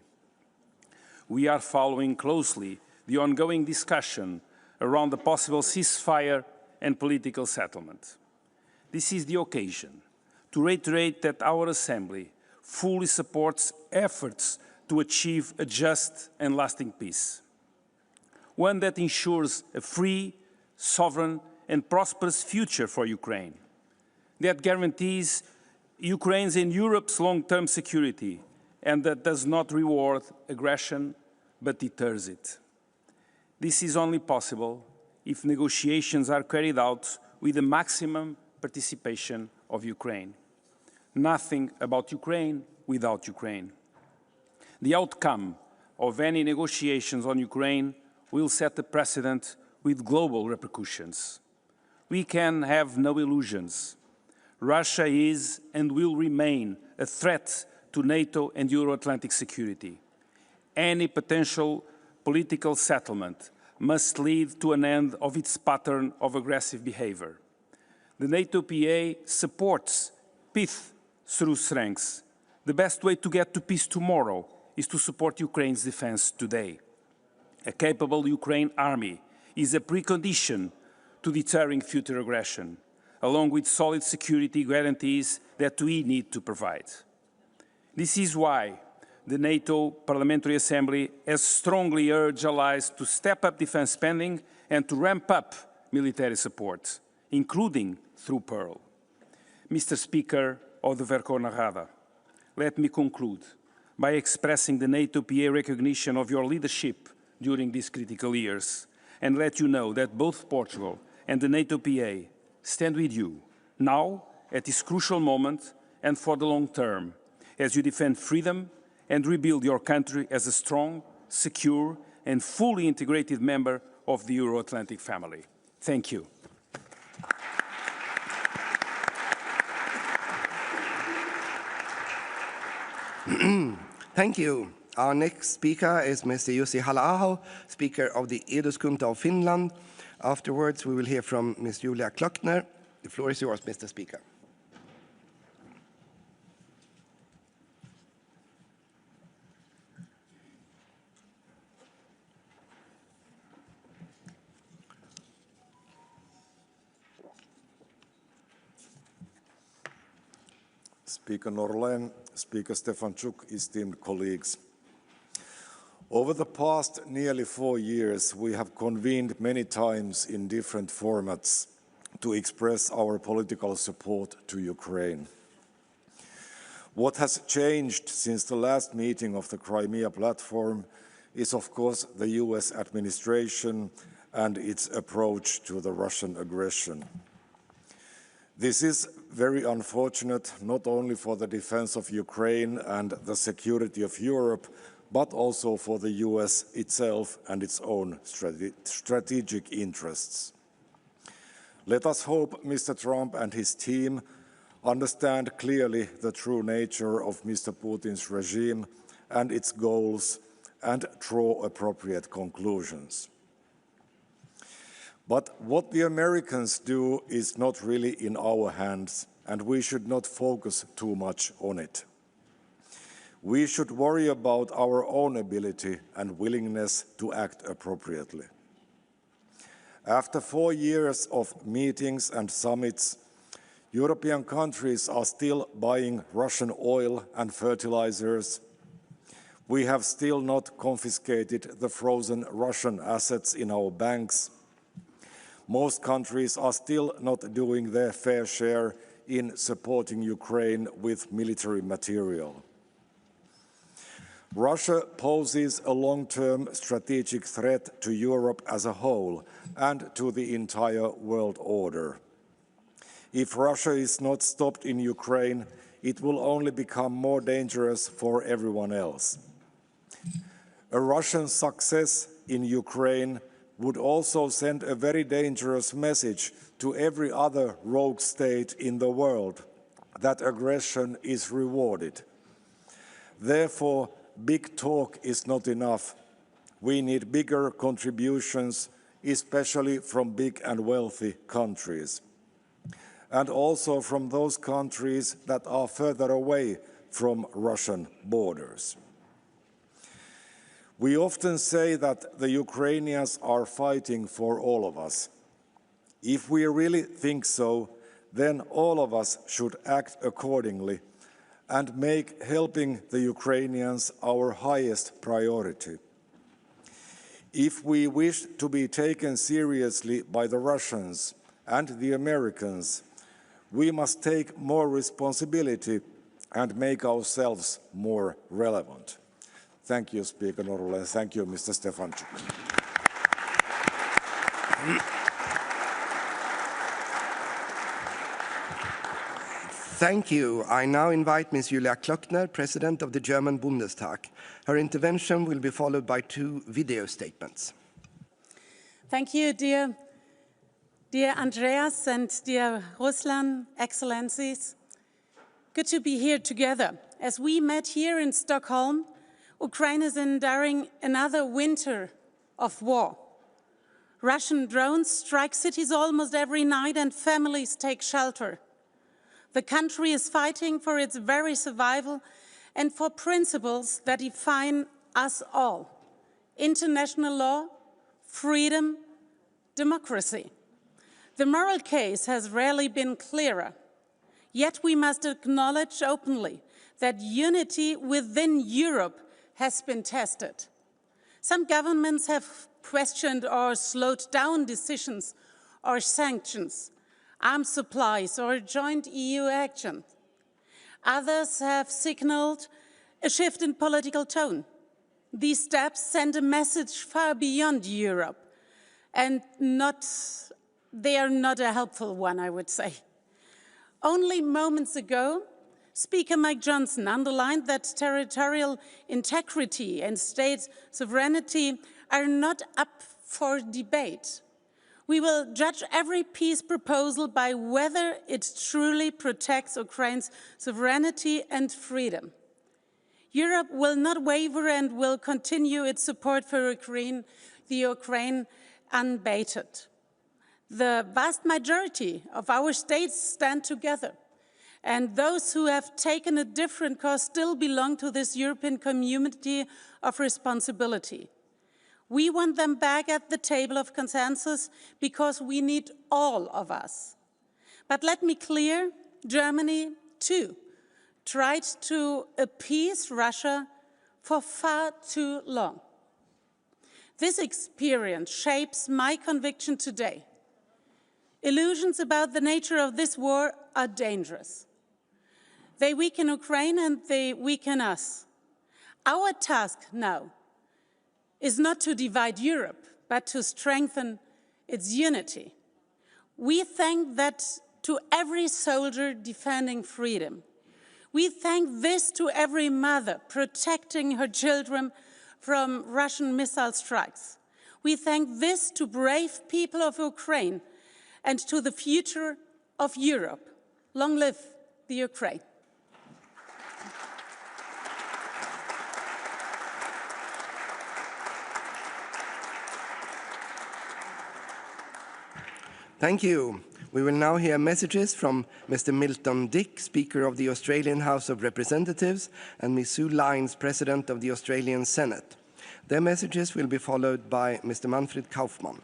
Speaker 1: we are following closely the ongoing discussion around the possible ceasefire and political settlement. This is the occasion to reiterate that our Assembly fully supports efforts to achieve a just and lasting peace, one that ensures a free, sovereign and prosperous future for Ukraine, that guarantees Ukraine's and Europe's long-term security, and that does not reward aggression but deters it. This is only possible if negotiations are carried out with the maximum participation of Ukraine. Nothing about Ukraine without Ukraine. The outcome of any negotiations on Ukraine will set a precedent with global repercussions. We can have no illusions. Russia is and will remain a threat to NATO and Euro-Atlantic security. Any potential political settlement must lead to an end of its pattern of aggressive behavior. The NATO PA supports peace through strengths. The best way to get to peace tomorrow is to support Ukraine's defense today. A capable Ukraine army is a precondition to deterring future aggression, along with solid security guarantees that we need to provide. This is why the NATO Parliamentary Assembly has strongly urged allies to step up defense spending and to ramp up military support, including through Pearl. Mr. Speaker of the Verkhovna Rada, let me conclude by expressing the NATO PA recognition of your leadership during these critical years and let you know that both Portugal and the NATO PA stand with you now at this crucial moment and for the long term as you defend freedom and rebuild your country as a strong, secure and fully integrated member of the Euro-Atlantic family. Thank you.
Speaker 11: Thank you. Our next speaker is Mr. Jussi Halla-aho, Speaker of the Eduskunta of Finland. Afterwards, we will hear from Ms. Julia Klöckner. The floor is yours, Mr. Speaker.
Speaker 2: Speaker Norlen, Speaker Stefanchuk, esteemed colleagues. Over the past nearly 4 years, we have convened many times in different formats to express our political support to Ukraine. What has changed since the last meeting of the Crimea Platform is, of course, the US administration and its approach to the Russian aggression. This is very unfortunate, not only for the defense of Ukraine and the security of Europe, but also for the US itself and its own strategic interests. Let us hope Mr. Trump and his team understand clearly the true nature of Mr. Putin's regime and its goals and draw appropriate conclusions. But what the Americans do is not really in our hands, and we should not focus too much on it. We should worry about our own ability and willingness to act appropriately. After 4 years of meetings and summits, European countries are still buying Russian oil and fertilizers. We have still not confiscated the frozen Russian assets in our banks. Most countries are still not doing their fair share in supporting Ukraine with military material. Russia poses a long-term strategic threat to Europe as a whole and to the entire world order. If Russia is not stopped in Ukraine, it will only become more dangerous for everyone else. A Russian success in Ukraine would also send a very dangerous message to every other rogue state in the world that aggression is rewarded. Therefore, big talk is not enough. We need bigger contributions, especially from big and wealthy countries, and also from those countries that are further away from Russian borders. We often say that the Ukrainians are fighting for all of us. If we really think so, then all of us should act accordingly and make helping the Ukrainians our highest priority. If we wish to be taken seriously by the Russians and the Americans, we must take more responsibility and make ourselves more relevant. Thank you, Speaker Norlen. Thank you, Mr. Stefanchuk.
Speaker 11: Thank you. I now invite Ms. Julia Klöckner, President of the German Bundestag. Her intervention will be followed by 2 video statements.
Speaker 4: Thank you, dear Andreas and dear Ruslan, Excellencies. Good to be here together. As we met here in Stockholm, Ukraine is enduring another winter of war. Russian drones strike cities almost every night and families take shelter. The country is fighting for its very survival and for principles that define us all: international law, freedom, democracy. The moral case has rarely been clearer. Yet we must acknowledge openly that unity within Europe has been tested. Some governments have questioned or slowed down decisions or sanctions, arms supplies or joint EU action. Others have signaled a shift in political tone. These steps send a message far beyond Europe, and they are not a helpful one, I would say. Only moments ago, Speaker Mike Johnson underlined that territorial integrity and state sovereignty are not up for debate. We will judge every peace proposal by whether it truly protects Ukraine's sovereignty and freedom. Europe will not waver and will continue its support for the Ukraine unabated. The vast majority of our states stand together, and those who have taken a different course still belong to this European community of responsibility. We want them back at the table of consensus because we need all of us. But let me be clear, Germany, too, tried to appease Russia for far too long. This experience shapes my conviction today. Illusions about the nature of this war are dangerous. They weaken Ukraine and they weaken us. Our task now is not to divide Europe, but to strengthen its unity. We thank that to every soldier defending freedom. We thank this to every mother protecting her children from Russian missile strikes. We thank this to brave people of Ukraine and to the future of Europe. Long live the Ukraine.
Speaker 11: Thank you. We will now hear messages from Mr. Milton Dick, Speaker of the Australian House of Representatives, and Ms. Sue Lines, President of the Australian Senate. Their messages will be followed by Mr. Manfred Kaufmann.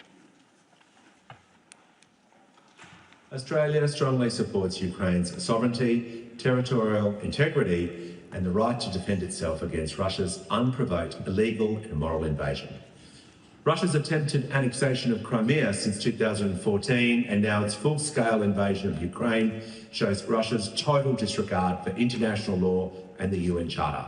Speaker 5: Australia strongly supports Ukraine's sovereignty, territorial integrity, and the right to defend itself against Russia's unprovoked, illegal and immoral invasion. Russia's attempted annexation of Crimea since 2014 and now its full-scale invasion of Ukraine shows Russia's total disregard for international law and the UN Charter.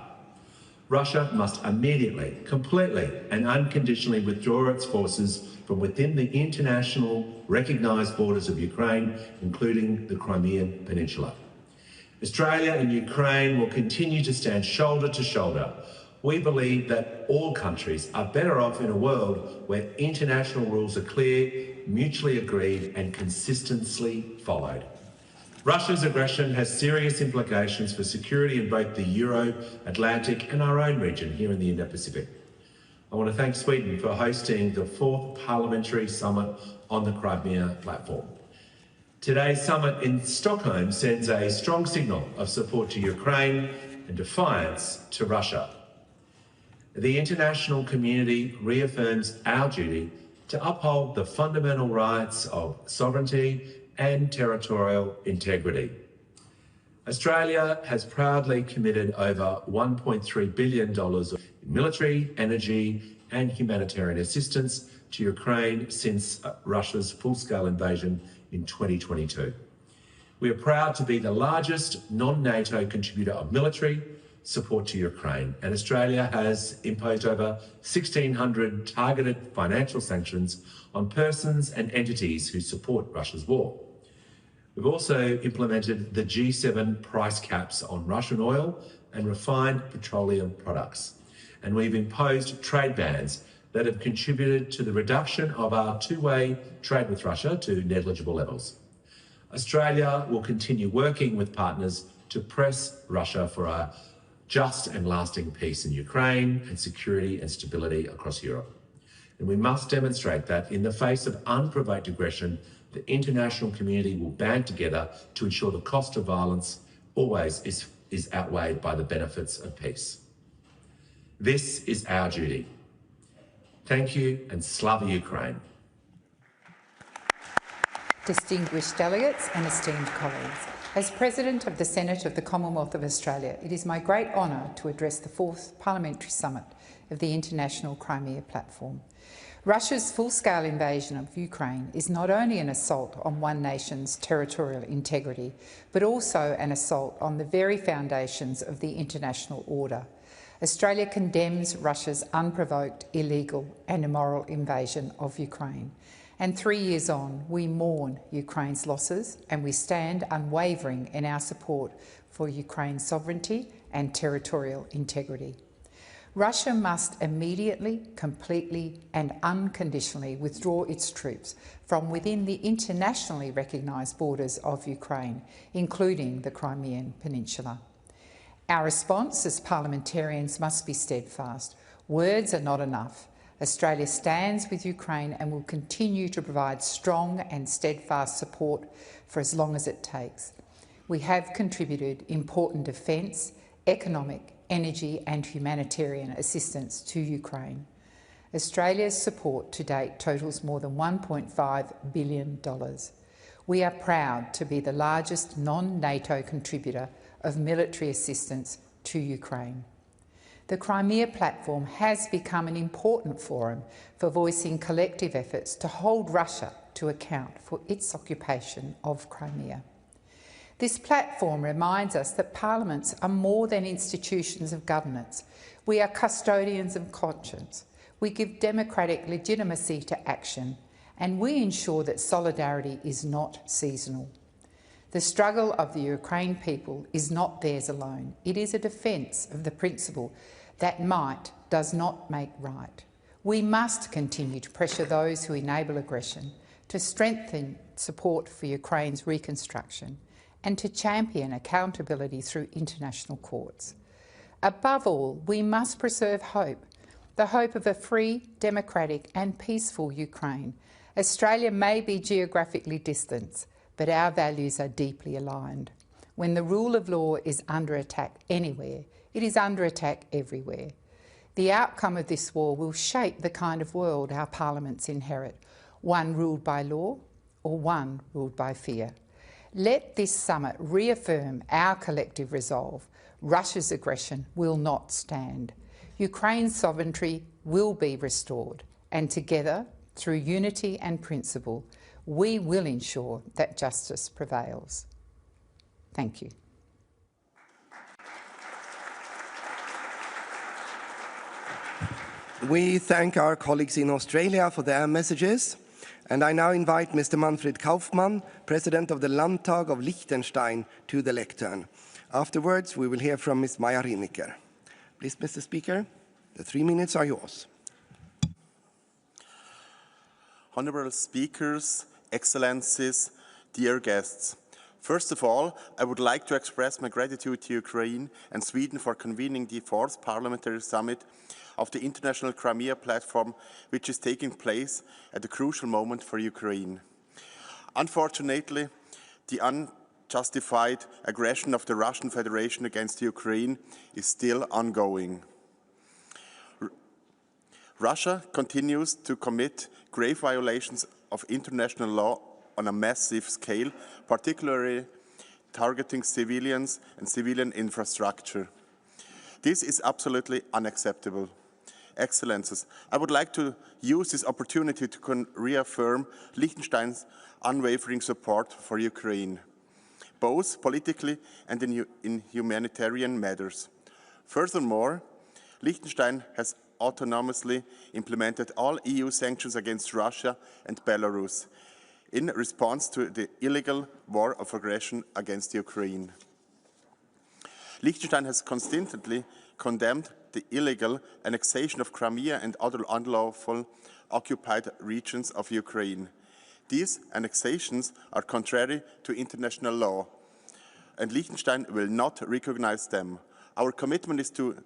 Speaker 5: Russia must immediately, completely and unconditionally withdraw its forces from within the international recognised borders of Ukraine, including the Crimean Peninsula. Australia and Ukraine will continue to stand shoulder to shoulder. We believe that all countries are better off in a world where international rules are clear, mutually agreed and consistently followed. Russia's aggression has serious implications for security in both the Euro-Atlantic and our own region here in the Indo-Pacific. I want to thank Sweden for hosting the 4th Parliamentary Summit on the Crimea Platform. Today's summit in Stockholm sends a strong signal of support to Ukraine and defiance to Russia. The international community reaffirms our duty to uphold the fundamental rights of sovereignty and territorial integrity. Australia has proudly committed over $1.3 billion of military, energy and humanitarian assistance to Ukraine since Russia's full-scale invasion in 2022. We are proud to be the largest non-NATO contributor of military support to Ukraine, and Australia has imposed over 1,600 targeted financial sanctions on persons and entities who support Russia's war. We've also implemented the G7 price caps on Russian oil and refined petroleum products, and we've imposed trade bans that have contributed to the reduction of our two-way trade with Russia to negligible levels. Australia will continue working with partners to press Russia for a just and lasting peace in Ukraine and security and stability across Europe. And we must demonstrate that in the face of unprovoked aggression, the international community will band together to ensure the cost of violence always is outweighed by the benefits of peace. This is our duty. Thank you, and Slava Ukraine.
Speaker 6: Distinguished delegates and esteemed colleagues, as President of the Senate of the Commonwealth of Australia, it is my great honour to address the 4th Parliamentary Summit of the International Crimea Platform. Russia's full-scale invasion of Ukraine is not only an assault on one nation's territorial integrity, but also an assault on the very foundations of the international order. Australia condemns Russia's unprovoked, illegal and immoral invasion of Ukraine. And 3 years on, we mourn Ukraine's losses and we stand unwavering in our support for Ukraine's sovereignty and territorial integrity. Russia must immediately, completely and unconditionally withdraw its troops from within the internationally recognised borders of Ukraine, including the Crimean Peninsula. Our response as parliamentarians must be steadfast. Words are not enough. Australia stands with Ukraine and will continue to provide strong and steadfast support for as long as it takes. We have contributed important defence, economic, energy and humanitarian assistance to Ukraine. Australia's support to date totals more than $1.5 billion. We are proud to be the largest non-NATO contributor of military assistance to Ukraine. The Crimea Platform has become an important forum for voicing collective efforts to hold Russia to account for its occupation of Crimea. This platform reminds us that parliaments are more than institutions of governance. We are custodians of conscience. We give democratic legitimacy to action, and we ensure that solidarity is not seasonal. The struggle of the Ukraine people is not theirs alone. It is a defence of the principle that might does not make right. We must continue to pressure those who enable aggression, to strengthen support for Ukraine's reconstruction, and to champion accountability through international courts. Above all, we must preserve hope, the hope of a free, democratic and peaceful Ukraine. Australia may be geographically distant, but our values are deeply aligned. When the rule of law is under attack anywhere, it is under attack everywhere. The outcome of this war will shape the kind of world our parliaments inherit, one ruled by law or one ruled by fear. Let this summit reaffirm our collective resolve. Russia's aggression will not stand. Ukraine's sovereignty will be restored, and together, through unity and principle, we will ensure that justice prevails. Thank you.
Speaker 11: We thank our colleagues in Australia for their messages. And I now invite Mr. Manfred Kaufmann, President of the Landtag of Liechtenstein, to the lectern. Afterwards, we will hear from Ms. Maja Rienecker. Please, Mr. Speaker, the 3 minutes are yours.
Speaker 9: Honourable speakers, excellencies, dear guests. First of all, I would like to express my gratitude to Ukraine and Sweden for convening the 4th Parliamentary Summit of the International Crimea Platform, which is taking place at a crucial moment for Ukraine. Unfortunately, the unjustified aggression of the Russian Federation against Ukraine is still ongoing. Russia continues to commit grave violations of international law on a massive scale, particularly targeting civilians and civilian infrastructure. This is absolutely unacceptable. Excellencies, I would like to use this opportunity to reaffirm Liechtenstein's unwavering support for Ukraine, both politically and in humanitarian matters. Furthermore, Liechtenstein has autonomously implemented all EU sanctions against Russia and Belarus in response to the illegal war of aggression against Ukraine. Liechtenstein has consistently condemned the illegal annexation of Crimea and other unlawful occupied regions of Ukraine. These annexations are contrary to international law, and Liechtenstein will not recognize them. Our commitment is to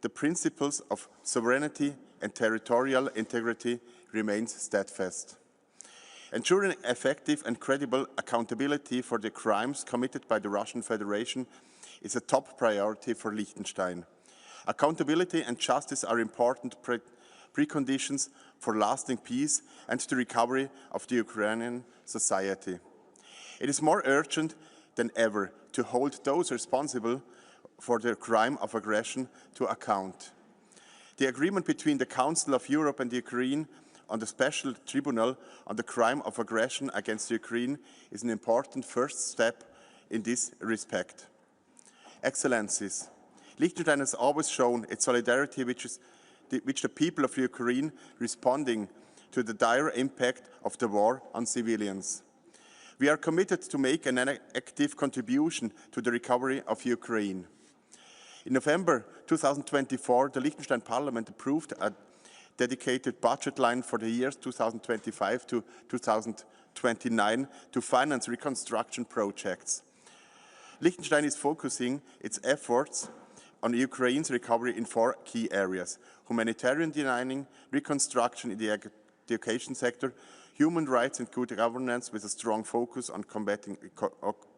Speaker 9: the principles of sovereignty and territorial integrity remains steadfast. Ensuring effective and credible accountability for the crimes committed by the Russian Federation is a top priority for Liechtenstein. Accountability and justice are important preconditions for lasting peace and the recovery of the Ukrainian society. It is more urgent than ever to hold those responsible for the crime of aggression to account. The agreement between the Council of Europe and Ukraine on the Special Tribunal on the crime of aggression against Ukraine is an important first step in this respect. Excellencies, Liechtenstein has always shown its solidarity which the people of Ukraine responding to the dire impact of the war on civilians. We are committed to make an active contribution to the recovery of Ukraine. In November 2024, the Liechtenstein Parliament approved a dedicated budget line for the years 2025 to 2029 to finance reconstruction projects. Liechtenstein is focusing its efforts on Ukraine's recovery in 4 key areas: humanitarian designing, reconstruction in the education sector, human rights and good governance with a strong focus on combating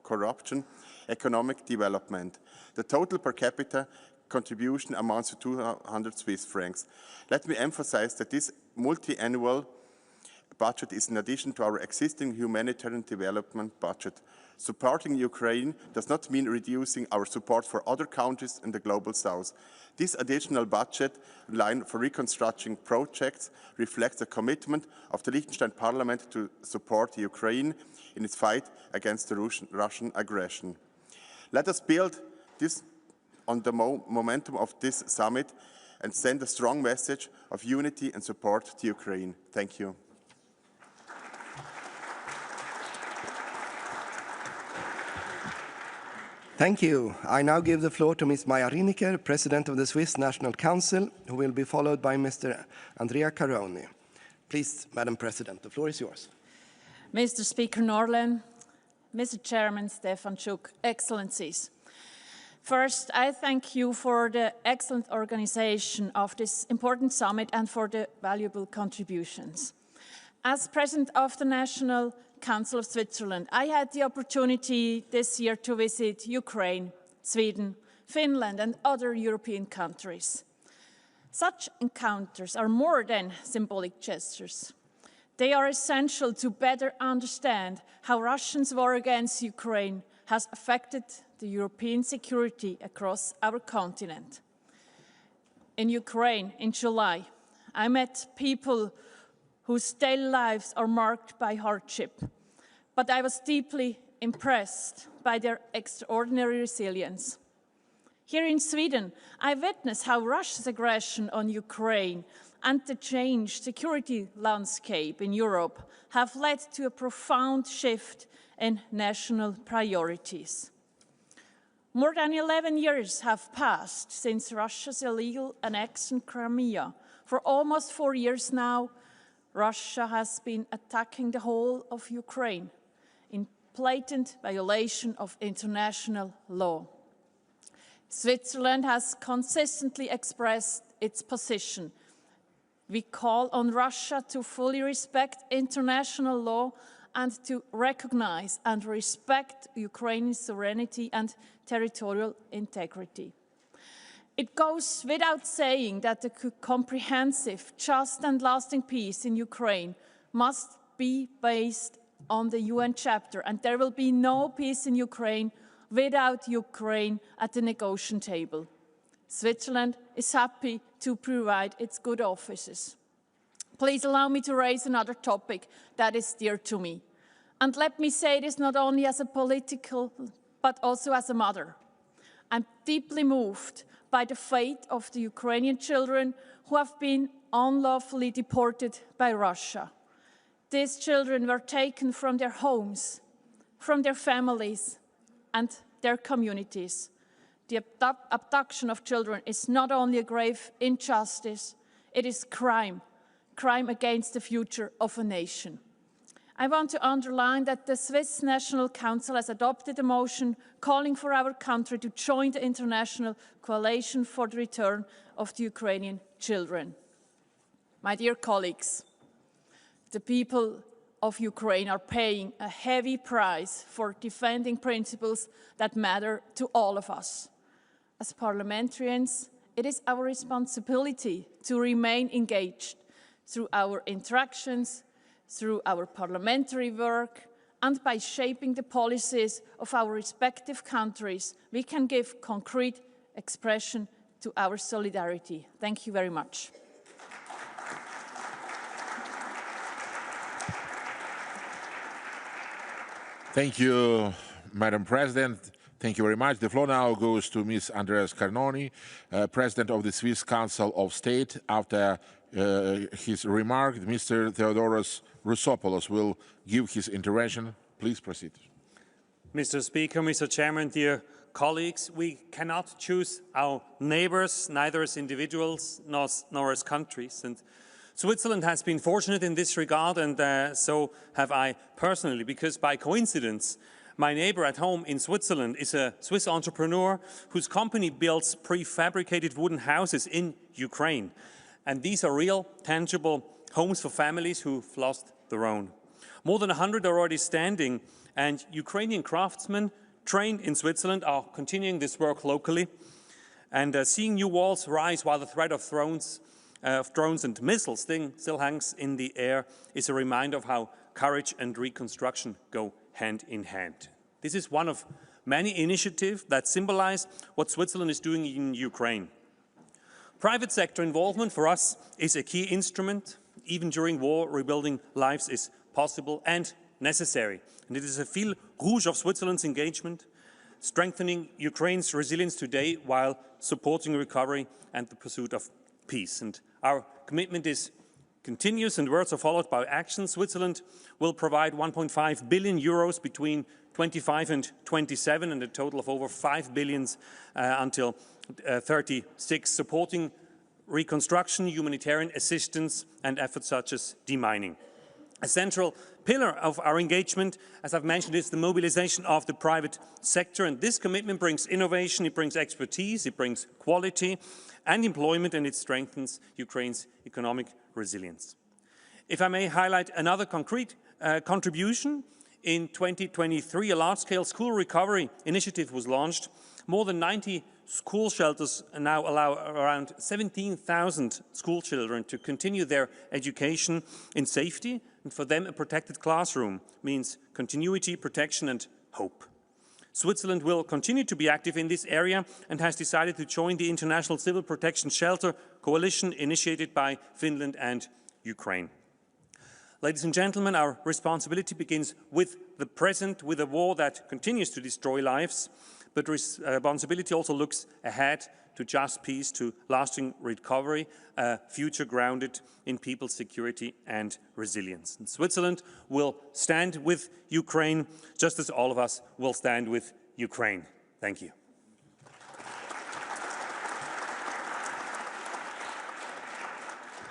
Speaker 9: corruption, economic development. The total per capita contribution amounts to 200 Swiss francs. Let me emphasize that this multi-annual budget is in addition to our existing humanitarian development budget. Supporting Ukraine does not mean reducing our support for other countries in the global south. This additional budget line for reconstruction projects reflects the commitment of the Liechtenstein Parliament to support Ukraine in its fight against the Russian aggression. Let us build this on the momentum of this summit and send a strong message of unity and support to Ukraine. Thank you.
Speaker 11: Thank you. I now give the floor to Ms. Maja Riniker, President of the Swiss National Council, who will be followed by Mr. Andrea Caroni. Please, Madam President, the floor is yours.
Speaker 7: Mr. Speaker Norlen, Mr. Chairman Stefanchuk, Excellencies. First, I thank you for the excellent organization of this important summit and for the valuable contributions. As President of the National Council of Switzerland, I had the opportunity this year to visit Ukraine, Sweden, Finland, and other European countries. Such encounters are more than symbolic gestures. They are essential to better understand how Russia's war against Ukraine has affected the European security across our continent. In Ukraine, in July, I met people whose daily lives are marked by hardship, but I was deeply impressed by their extraordinary resilience. Here in Sweden, I witnessed how Russia's aggression on Ukraine and the changed security landscape in Europe have led to a profound shift in national priorities. More than 11 years have passed since Russia's illegal annexion of Crimea. For almost 4 years now, Russia has been attacking the whole of Ukraine in blatant violation of international law. Switzerland has consistently expressed its position. We call on Russia to fully respect international law and to recognize and respect Ukraine's sovereignty and territorial integrity. It goes without saying that a comprehensive, just and lasting peace in Ukraine must be based on the UN chapter, and there will be no peace in Ukraine without Ukraine at the negotiation table. Switzerland is happy to provide its good offices. Please allow me to raise another topic that is dear to me. And let me say this not only as a political, but also as a mother. I'm deeply moved by the fate of the Ukrainian children who have been unlawfully deported by Russia. These children were taken from their homes, from their families, and their communities. The abduction of children is not only a grave injustice, it is crime against the future of a nation. I want to underline that the Swiss National Council has adopted a motion calling for our country to join the international coalition for the return of the Ukrainian children. My dear colleagues, the people of Ukraine are paying a heavy price for defending principles that matter to all of us. As parliamentarians, it is our responsibility to remain engaged through our interactions, through our parliamentary work, and by shaping the policies of our respective countries, we can give concrete expression to our solidarity. Thank you very much.
Speaker 8: Thank you, Madam President. Thank you very much. The floor now goes to Ms. Andreas Carnoni, President of the Swiss Council of State. After his remark, Mr. Theodoros Rousopoulos will give his intervention. Please proceed.
Speaker 10: Mr. Speaker, Mr. Chairman, dear colleagues, we cannot choose our neighbors, neither as individuals nor as countries. And Switzerland has been fortunate in this regard, and so have I personally, because by coincidence, my neighbor at home in Switzerland is a Swiss entrepreneur whose company builds prefabricated wooden houses in Ukraine. And these are real, tangible homes for families who've lost their own. More than 100 are already standing, and Ukrainian craftsmen trained in Switzerland are continuing this work locally. And seeing new walls rise while the threat of drones and missiles still hangs in the air is a reminder of how courage and reconstruction go hand in hand. This is one of many initiatives that symbolize what Switzerland is doing in Ukraine. Private sector involvement for us is a key instrument. Even during war, rebuilding lives is possible and necessary. And it is a fil rouge of Switzerland's engagement, strengthening Ukraine's resilience today while supporting recovery and the pursuit of peace. And our commitment is continuous and words are followed by action. Switzerland will provide 1.5 billion euros between 25 and 27 and a total of over 5 billion until 36, supporting reconstruction, humanitarian assistance and efforts such as demining. A central pillar of our engagement, as I've mentioned, is the mobilization of the private sector, and this commitment brings innovation, it brings expertise, it brings quality and employment, and it strengthens Ukraine's economic resilience. If I may highlight another concrete contribution, in 2023 a large-scale school recovery initiative was launched. More than 90 school shelters now allow around 17,000 school children to continue their education in safety, and for them a protected classroom means continuity, protection and hope. Switzerland will continue to be active in this area and has decided to join the International Civil Protection Shelter Coalition initiated by Finland and Ukraine. Ladies and gentlemen, our responsibility begins with the present, with a war that continues to destroy lives, but responsibility also looks ahead to just peace, to lasting recovery, a future grounded in people's security and resilience. And Switzerland will stand with Ukraine, just as all of us will stand with Ukraine. Thank you.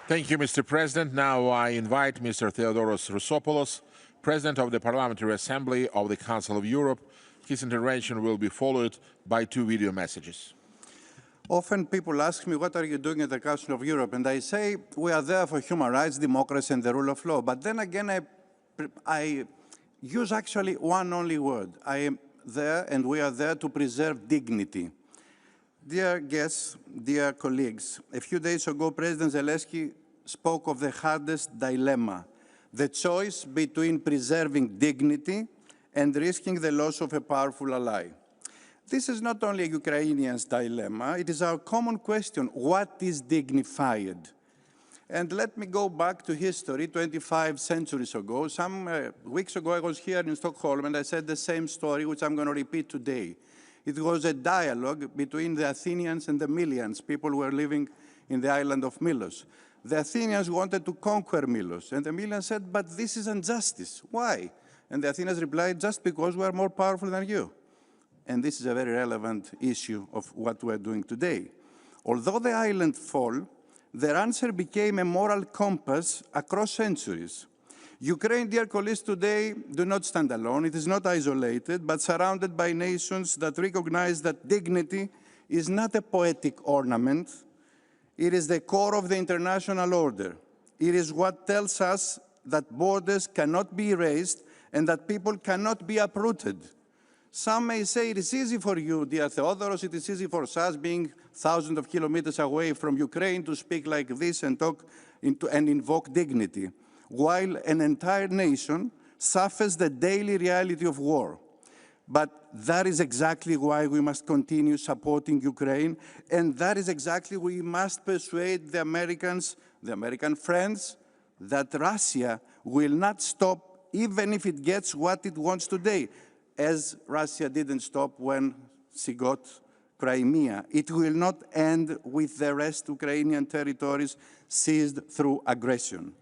Speaker 8: Thank you, Mr. President. Now I invite Mr. Theodoros Rousopoulos, President of the Parliamentary Assembly of the Council of Europe. His intervention will be followed by 2 video messages.
Speaker 12: Often people ask me, what are you doing at the Council of Europe? And I say, we are there for human rights, democracy, and the rule of law. But then again, I use actually one only word. I am there, and we are there to preserve dignity. Dear guests, dear colleagues, a few days ago, President Zelensky spoke of the hardest dilemma, the choice between preserving dignity and risking the loss of a powerful ally. This is not only a Ukrainian's dilemma, it is our common question, what is dignified? And let me go back to history 25 centuries ago. Some weeks ago, I was here in Stockholm and I said the same story, which I'm going to repeat today. It was a dialogue between the Athenians and the Melians, people who were living in the island of Milos. The Athenians wanted to conquer Milos, and the Melians said, but this is injustice. Why? And the Athenians replied, just because we are more powerful than you. And this is a very relevant issue of what we're doing today. Although the island fell, their answer became a moral compass across centuries. Ukraine, dear colleagues, today do not stand alone. It is not isolated, but surrounded by nations that recognize that dignity is not a poetic ornament. It is the core of the international order. It is what tells us that borders cannot be erased and that people cannot be uprooted. Some may say it is easy for you, dear Theodoros, it is easy for us being thousands of kilometers away from Ukraine to speak like this and talk and invoke dignity, while an entire nation suffers the daily reality of war. But that is exactly why we must continue supporting Ukraine, and that is exactly why we must persuade the Americans, the American friends, that Russia will not stop even if it gets what it wants today, as Russia didn't stop when she got Crimea. It will not end with the rest Ukrainian territories seized through aggression.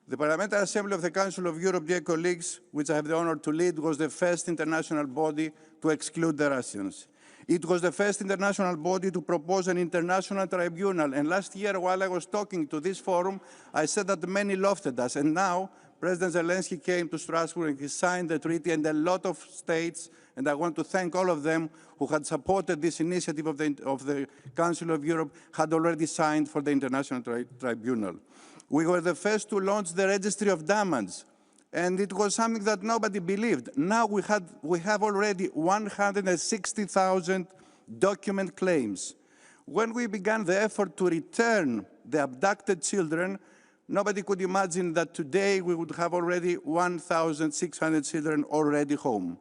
Speaker 12: The Parliamentary Assembly of the Council of Europe, dear colleagues, which I have the honor to lead, was the first international body to exclude the Russians. It was the first international body to propose an international tribunal. And last year, while I was talking to this forum, I said that many laughed at us. And now, President Zelensky came to Strasbourg and he signed the treaty, and a lot of states, and I want to thank all of them who had supported this initiative of the Council of Europe, had already signed for the International Tribunal. We were the first to launch the registry of damage, and it was something that nobody believed. Now we have already 160,000 document claims. When we began the effort to return the abducted children, nobody could imagine that today we would have already 1,600 children already home.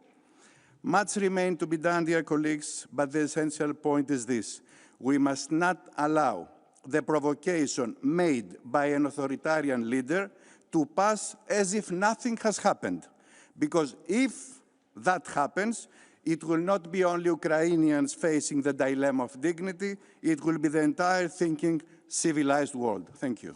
Speaker 12: Much remains to be done, dear colleagues, but the essential point is this. We must not allow the provocation made by an authoritarian leader to pass as if nothing has happened. Because if that happens, it will not be only Ukrainians facing the dilemma of dignity, it will be the entire thinking, civilized world. Thank you.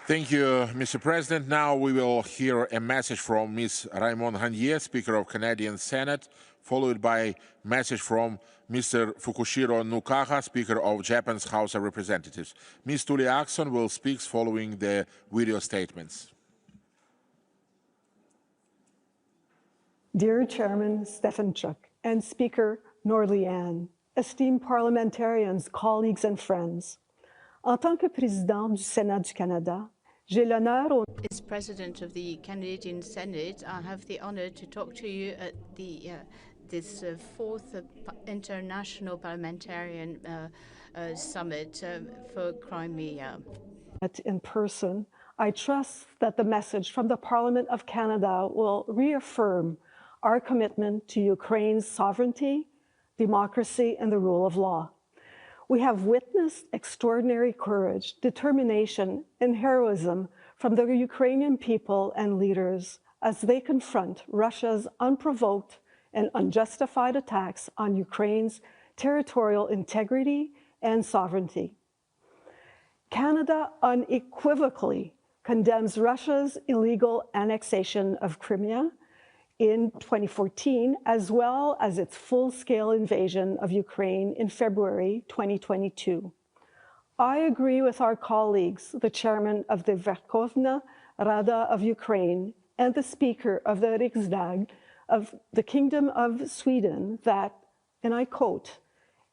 Speaker 8: Thank you, Mr. President. Now we will hear a message from Ms. Raymond Hannier, Speaker of Canadian Senate, followed by a message from Mr. Fukushiro Nukaha, Speaker of Japan's House of Representatives. Ms. Tuli Akson will speak following the video statements.
Speaker 13: Dear Chairman Stefanchuk and Speaker Norlen, esteemed parliamentarians, colleagues and friends, en tant que président du Sénat du Canada, j'ai l'honneur
Speaker 14: As President of the Canadian Senate, I have the honor to talk to you at the this fourth International Parliamentarian Summit for Crimea.
Speaker 13: In person, I trust that the message from the Parliament of Canada will reaffirm our commitment to Ukraine's sovereignty, democracy, and the rule of law. We have witnessed extraordinary courage, determination, and heroism from the Ukrainian people and leaders as they confront Russia's unprovoked and unjustified attacks on Ukraine's territorial integrity and sovereignty. Canada unequivocally condemns Russia's illegal annexation of Crimea in 2014, as well as its full-scale invasion of Ukraine in February 2022. I agree with our colleagues, the chairman of the Verkhovna Rada of Ukraine and the speaker of the Riksdag of the Kingdom of Sweden that, and I quote,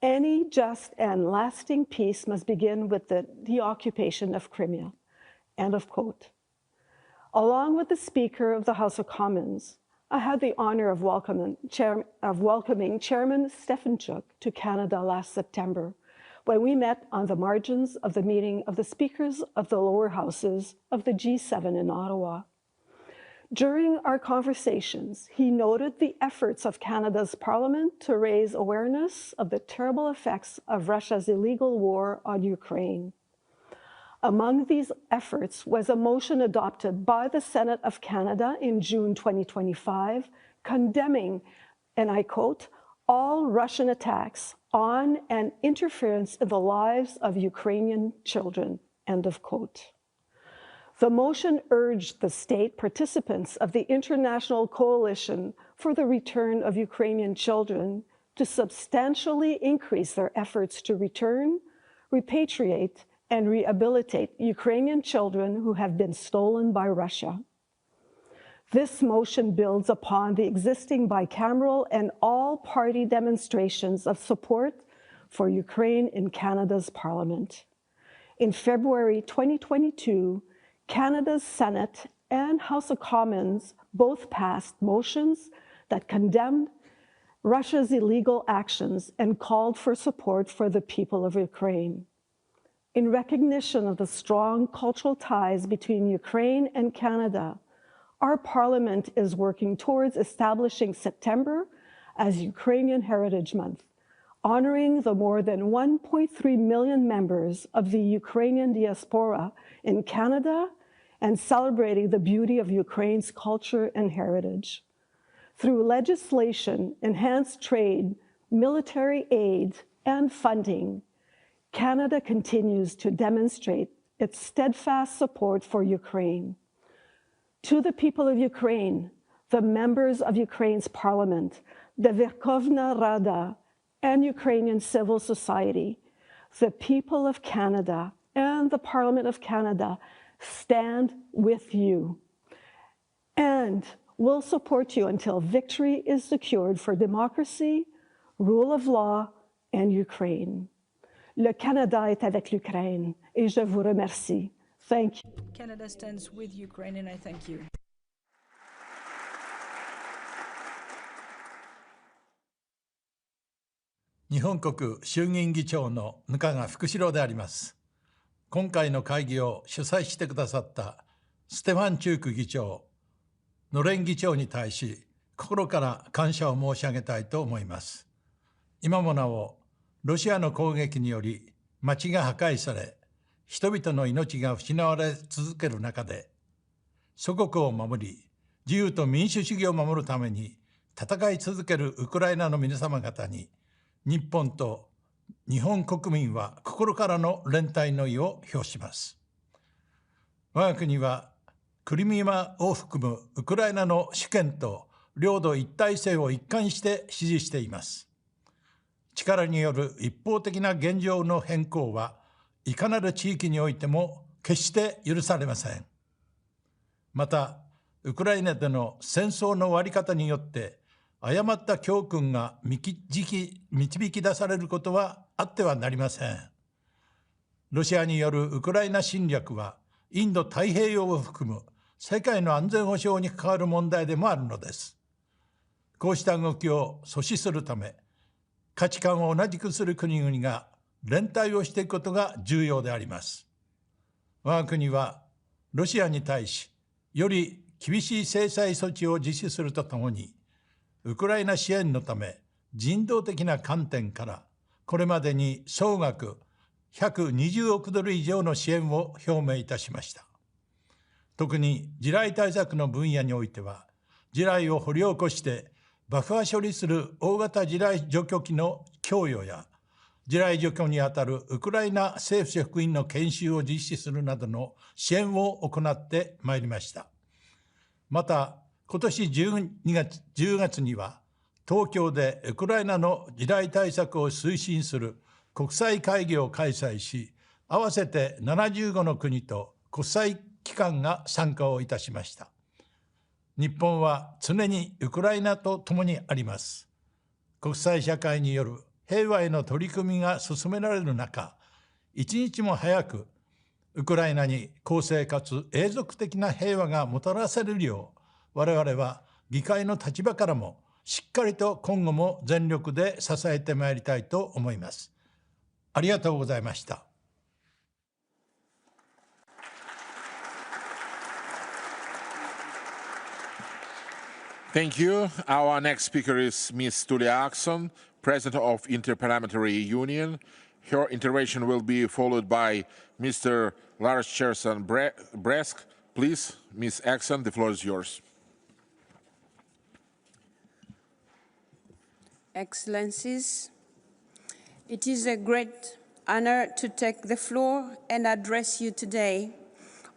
Speaker 13: any just and lasting peace must begin with the occupation of Crimea, end of quote. Along with the Speaker of the House of Commons, I had the honor of welcoming Chairman Stefanchuk to Canada last September, when we met on the margins of the meeting of the Speakers of the lower houses of the G7 in Ottawa. During our conversations, he noted the efforts of Canada's Parliament to raise awareness of the terrible effects of Russia's illegal war on Ukraine. Among these efforts was a motion adopted by the Senate of Canada in June 2025, condemning, and I quote, all Russian attacks on and interference in the lives of Ukrainian children, end of quote. The motion urged the state participants of the International Coalition for the Return of Ukrainian Children to substantially increase their efforts to return, repatriate, and rehabilitate Ukrainian children who have been stolen by Russia. This motion builds upon the existing bicameral and all-party demonstrations of support for Ukraine in Canada's Parliament. In February 2022, Canada's Senate and House of Commons both passed motions that condemned Russia's illegal actions and called for support for the people of Ukraine. In recognition of the strong cultural ties between Ukraine and Canada, our Parliament is working towards establishing September as Ukrainian Heritage Month, honoring the more than 1.3 million members of the Ukrainian diaspora in Canada and celebrating the beauty of Ukraine's culture and heritage. Through legislation, enhanced trade, military aid, and funding, Canada continues to demonstrate its steadfast support for Ukraine. To the people of Ukraine, the members of Ukraine's parliament, the Verkhovna Rada, and Ukrainian civil society, the people of Canada and the Parliament of Canada stand with you and will support you until victory is secured for democracy, rule of law, and Ukraine. Le Canada est avec l'Ukraine, et je vous remercie. Thank you.
Speaker 3: Canada stands with Ukraine, and I thank you.
Speaker 15: 日本国衆議院議長の額賀福志郎であります。今回の会議を主催してくださったステファンチューク議長、ノレン議長に対し、心から感謝を申し上げたいと思います。今もなお、ロシアの攻撃により町が破壊され、人々の命が失われ続ける中で、祖国を守り、自由と民主主義を守るために戦い続けるウクライナの皆様方に、日本と日本国民は心からの連帯の意を表します。我が国はクリミアを含むウクライナの主権と領土一体性を一貫して支持しています。力による一方的な現状の変更はいかなる地域においても決して許されません。また、ウクライナでの戦争の終わり方によって誤った教訓が導き出されることはあってはなりません。ロシアによるウクライナ侵略はインド太平洋を含む世界の安全保障に関わる問題でもあるのです。こうした動きを阻止するため、価値観を同じくする国々が連帯をしていくことが重要であります。我が国はロシアに対し、より厳しい制裁措置を実施するとともに、ウクライナ支援のため人道的な観点からこれまでに総額120億ドル以上の支援を表明いたしました。特に地雷対策の分野においては、地雷を掘り起こして爆破処理する大型地雷除去機の供与や、地雷除去にあたるウクライナ政府職員の研修を実施するなどの支援を行ってまいりました。また、今年10月には、東京でウクライナの地雷対策を推進する国際会議を開催し、合わせて75の国と国際機関が参加をいたしました。日本は常にウクライナと共にあります。国際社会による平和への取り組みが進められる中、一日も早くウクライナに公正かつ永続的な平和がもたらされるよう、我々は議会の立場からもしっかりと今後も全力で支えてまいりたいと思います。ありがとうございました。
Speaker 8: Thank you. Our next speaker is Ms. Tulia Axon, President of Interparliamentary Union. Her intervention will be followed by Mr. Lars Cherson Bresk. Please, Ms. Axon, the floor is yours.
Speaker 16: Excellencies, it is a great honor to take the floor and address you today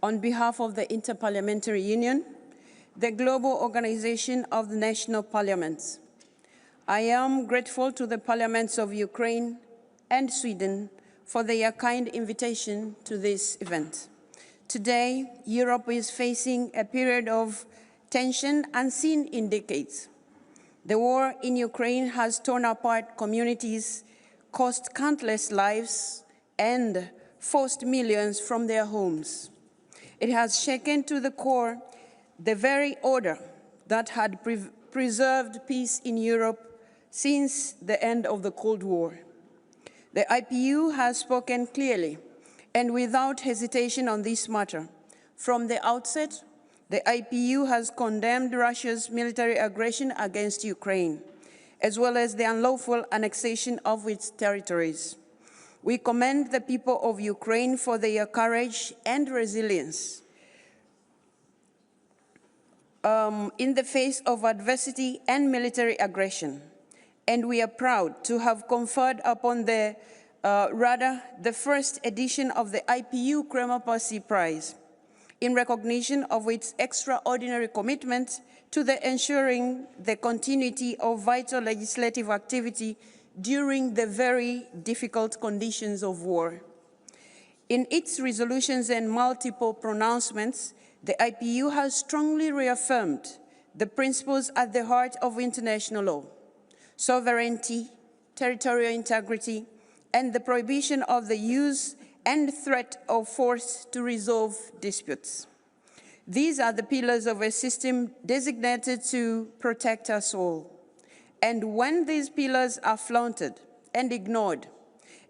Speaker 16: on behalf of the Interparliamentary Union, the global organization of the national parliaments. I am grateful to the parliaments of Ukraine and Sweden for their kind invitation to this event. Today, Europe is facing a period of tension unseen in decades. The war in Ukraine has torn apart communities, cost countless lives, and forced millions from their homes. It has shaken to the core the very order that had preserved peace in Europe since the end of the Cold War. The IPU has spoken clearly and without hesitation on this matter. From the outset, the IPU has condemned Russia's military aggression against Ukraine, as well as the unlawful annexation of its territories. We commend the people of Ukraine for their courage and resilience in the face of adversity and military aggression. And we are proud to have conferred upon the the first edition of the IPU Crimea Platform Prize in recognition of its extraordinary commitment to ensuring the continuity of vital legislative activity during the very difficult conditions of war. In its resolutions and multiple pronouncements, the IPU has strongly reaffirmed the principles at the heart of international law: sovereignty, territorial integrity, and the prohibition of the use and threat of force to resolve disputes. These are the pillars of a system designated to protect us all. And when these pillars are flaunted and ignored,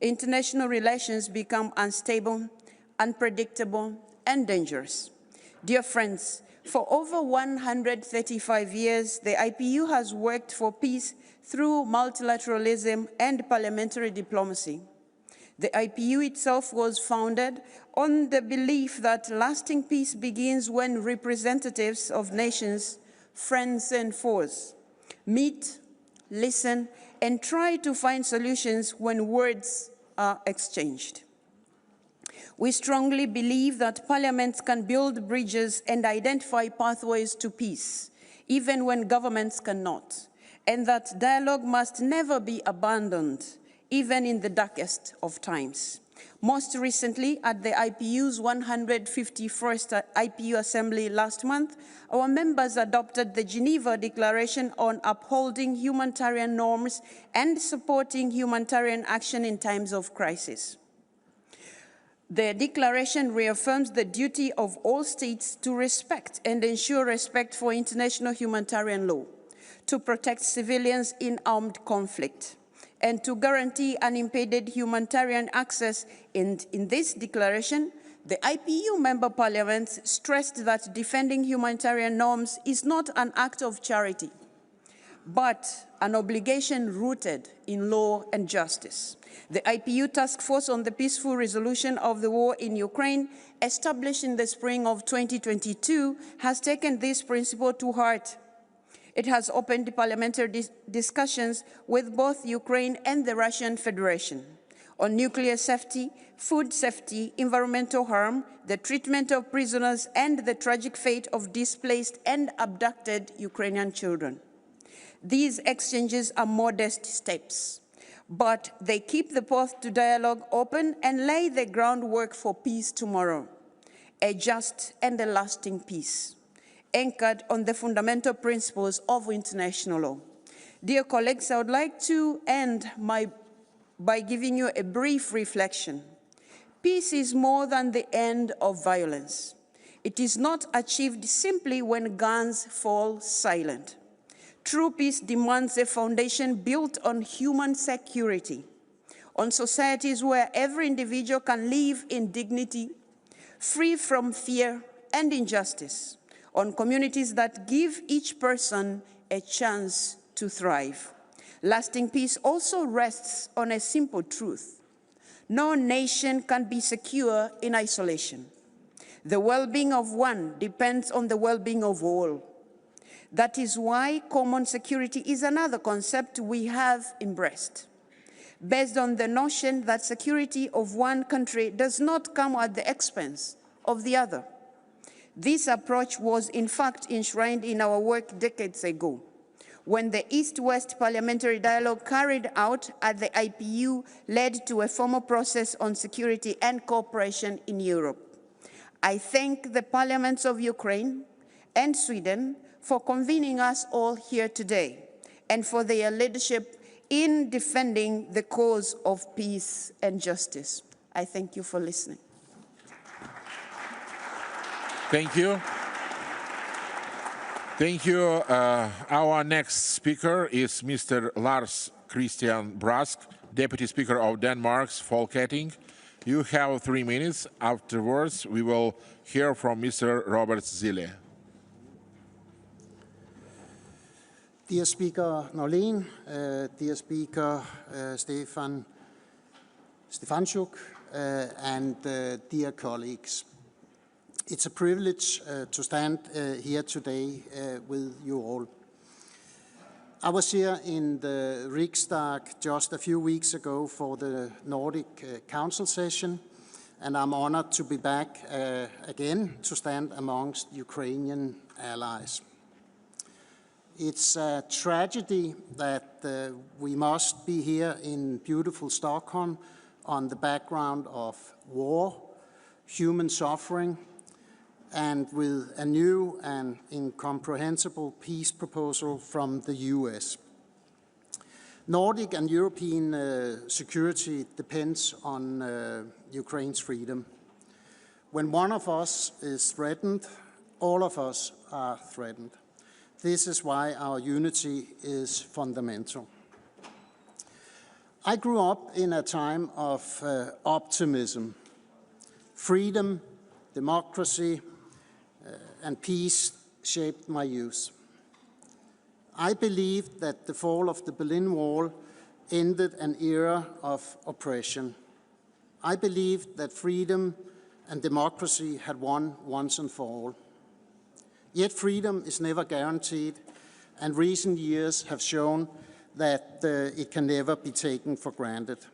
Speaker 16: international relations become unstable, unpredictable, and dangerous. Dear friends, for over 135 years, the IPU has worked for peace through multilateralism and parliamentary diplomacy. The IPU itself was founded on the belief that lasting peace begins when representatives of nations, friends and foes, meet, listen, and try to find solutions when words are exchanged. We strongly believe that parliaments can build bridges and identify pathways to peace, even when governments cannot, and that dialogue must never be abandoned, even in the darkest of times. Most recently, at the IPU's 151st IPU Assembly last month, our members adopted the Geneva Declaration on upholding humanitarian norms and supporting humanitarian action in times of crisis. The declaration reaffirms the duty of all states to respect and ensure respect for international humanitarian law, to protect civilians in armed conflict, and to guarantee unimpeded humanitarian access. And in this declaration, the IPU member parliaments stressed that defending humanitarian norms is not an act of charity, but an obligation rooted in law and justice. The IPU Task Force on the Peaceful Resolution of the War in Ukraine, established in the spring of 2022, has taken this principle to heart. It has opened parliamentary discussions with both Ukraine and the Russian Federation on nuclear safety, food safety, environmental harm, the treatment of prisoners, and the tragic fate of displaced and abducted Ukrainian children. These exchanges are modest steps, but they keep the path to dialogue open and lay the groundwork for peace tomorrow, a just and a lasting peace, anchored on the fundamental principles of international law. Dear colleagues, I would like to end by giving you a brief reflection. Peace is more than the end of violence. It is not achieved simply when guns fall silent. True peace demands a foundation built on human security, on societies where every individual can live in dignity, free from fear and injustice, on communities that give each person a chance to thrive. Lasting peace also rests on a simple truth. No nation can be secure in isolation. The well-being of one depends on the well-being of all. That is why common security is another concept we have embraced, based on the notion that security of one country does not come at the expense of the other. This approach was in fact enshrined in our work decades ago, when the East-West parliamentary dialogue carried out at the IPU led to a formal process on security and cooperation in Europe. I thank the parliaments of Ukraine and Sweden for convening us all here today and for their leadership in defending the cause of peace and justice. I thank you for listening.
Speaker 8: Thank you. Thank you. Our next speaker is Mr. Lars Christian Brask, Deputy Speaker of Denmark's Folketing. You have 3 minutes. Afterwards, we will hear from Mr. Robert Zille.
Speaker 17: Dear Speaker Norlen, dear Speaker Stefanchuk, and dear colleagues. It's a privilege to stand here today with you all. I was here in the Riksdag just a few weeks ago for the Nordic Council session, and I'm honored to be back again to stand amongst Ukrainian allies. It's a tragedy that we must be here in beautiful Stockholm on the background of war, human suffering, and with a new and incomprehensible peace proposal from the US. Nordic and European security depends on Ukraine's freedom. When one of us is threatened, all of us are threatened. This is why our unity is fundamental. I grew up in a time of optimism. Freedom, democracy, and peace shaped my youth. I believed that the fall of the Berlin Wall ended an era of oppression. I believed that freedom and democracy had won once and for all. Yet freedom is never guaranteed, and recent years have shown that it can never be taken for granted.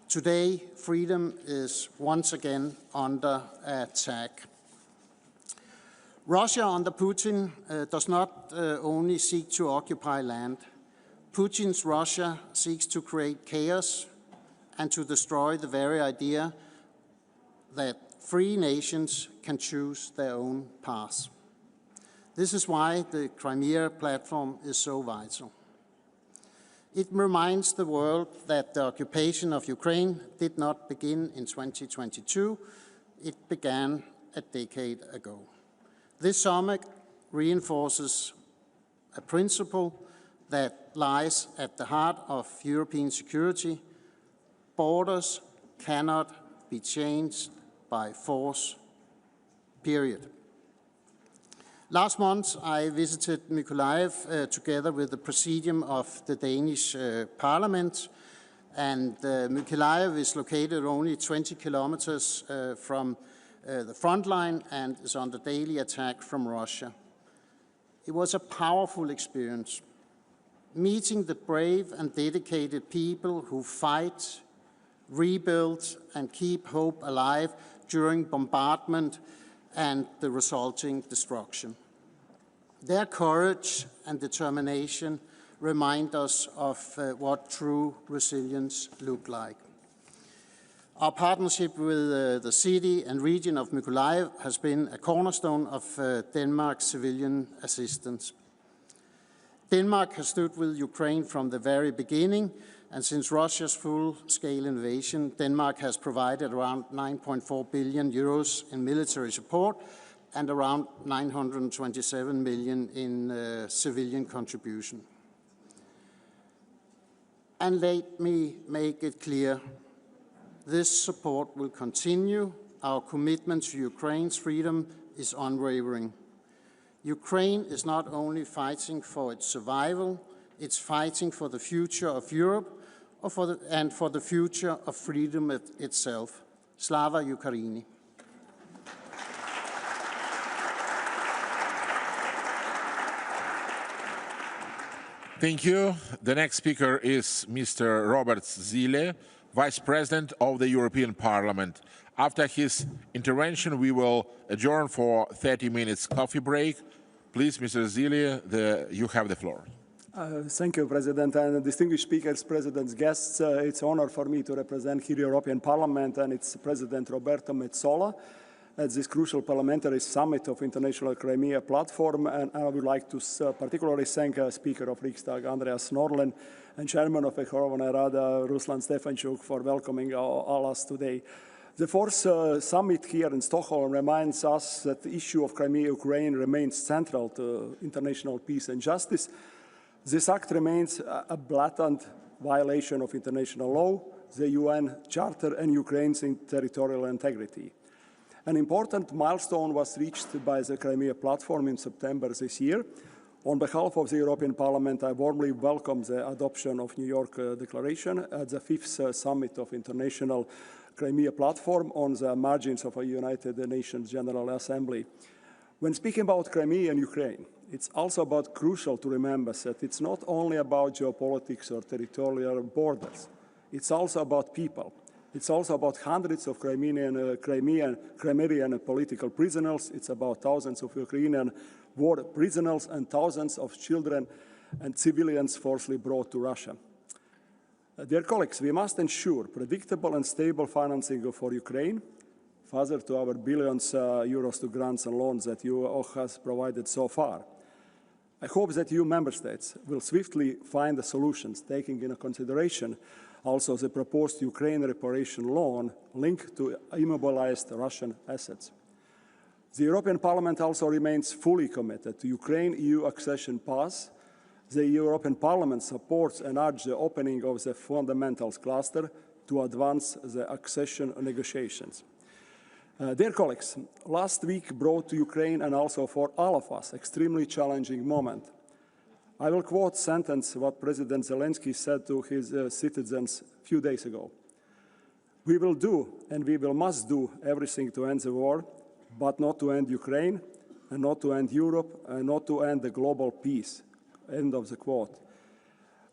Speaker 17: Today, freedom is once again under attack. Russia under Putin does not only seek to occupy land. Putin's Russia seeks to create chaos and to destroy the very idea that free nations can choose their own path. This is why the Crimea Platform is so vital. It reminds the world that the occupation of Ukraine did not begin in 2022, it began a decade ago. This summit reinforces a principle that lies at the heart of European security. Borders cannot be changed by force, period. Last month, I visited Mykolaiv together with the Presidium of the Danish Parliament, and Mykolaiv is located only 20 kilometers from the front line and is under daily attack from Russia. It was a powerful experience, meeting the brave and dedicated people who fight, rebuild, and keep hope alive during bombardment and the resulting destruction. Their courage and determination remind us of what true resilience looks like. Our partnership with the city and region of Mykolaiv has been a cornerstone of Denmark's civilian assistance. Denmark has stood with Ukraine from the very beginning, And since Russia's full-scale invasion, Denmark has provided around 9.4 billion euros in military support and around 927 million in civilian contribution. And let me make it clear, this support will continue. Our commitment to Ukraine's freedom is unwavering. Ukraine is not only fighting for its survival, it's fighting for the future of Europe and for the future of freedom itself. Slava Ukraini.
Speaker 8: Thank you. The next speaker is Mr. Robert Zile, Vice President of the European Parliament. After his intervention, we will adjourn for 30 minutes coffee break. Please, Mr. Zile, you have the floor.
Speaker 18: Thank you, President, and distinguished speakers, President's guests. It's an honor for me to represent here European Parliament and its President Roberto Metsola at this crucial parliamentary summit of International Crimea Platform. And I would like to particularly thank Speaker of Riksdag Andreas Norlen and Chairman of Verkhovna Rada Ruslan Stefanchuk for welcoming all us today. The fourth summit here in Stockholm reminds us that the issue of Crimea, Ukraine remains central to international peace and justice. This act remains a blatant violation of international law, the UN Charter, and Ukraine's territorial integrity. An important milestone was reached by the Crimea Platform in September this year. On behalf of the European Parliament, I warmly welcome the adoption of New York Declaration at the fifth summit of International Crimea Platform on the margins of a United Nations General Assembly. When speaking about Crimea and Ukraine, it's also crucial to remember that it's not only about geopolitics or territorial borders. It's also about people. It's also about hundreds of Crimean political prisoners. It's about thousands of Ukrainian war prisoners and thousands of children and civilians forcibly brought to Russia. Dear colleagues, we must ensure predictable and stable financing for Ukraine, further to our billions euros to grants and loans that you all have provided so far. I hope that EU member states will swiftly find the solutions, taking into consideration also the proposed Ukraine reparation loan linked to immobilized Russian assets. The European Parliament also remains fully committed to Ukraine-EU accession path. The European Parliament supports and urges the opening of the fundamentals cluster to advance the accession negotiations. Dear colleagues, last week brought to Ukraine and also for all of us extremely challenging moment. I will quote a sentence what President Zelenskiy said to his citizens a few days ago. We will do and we must do everything to end the war, but not to end Ukraine, and not to end Europe, and not to end the global peace. End of the quote.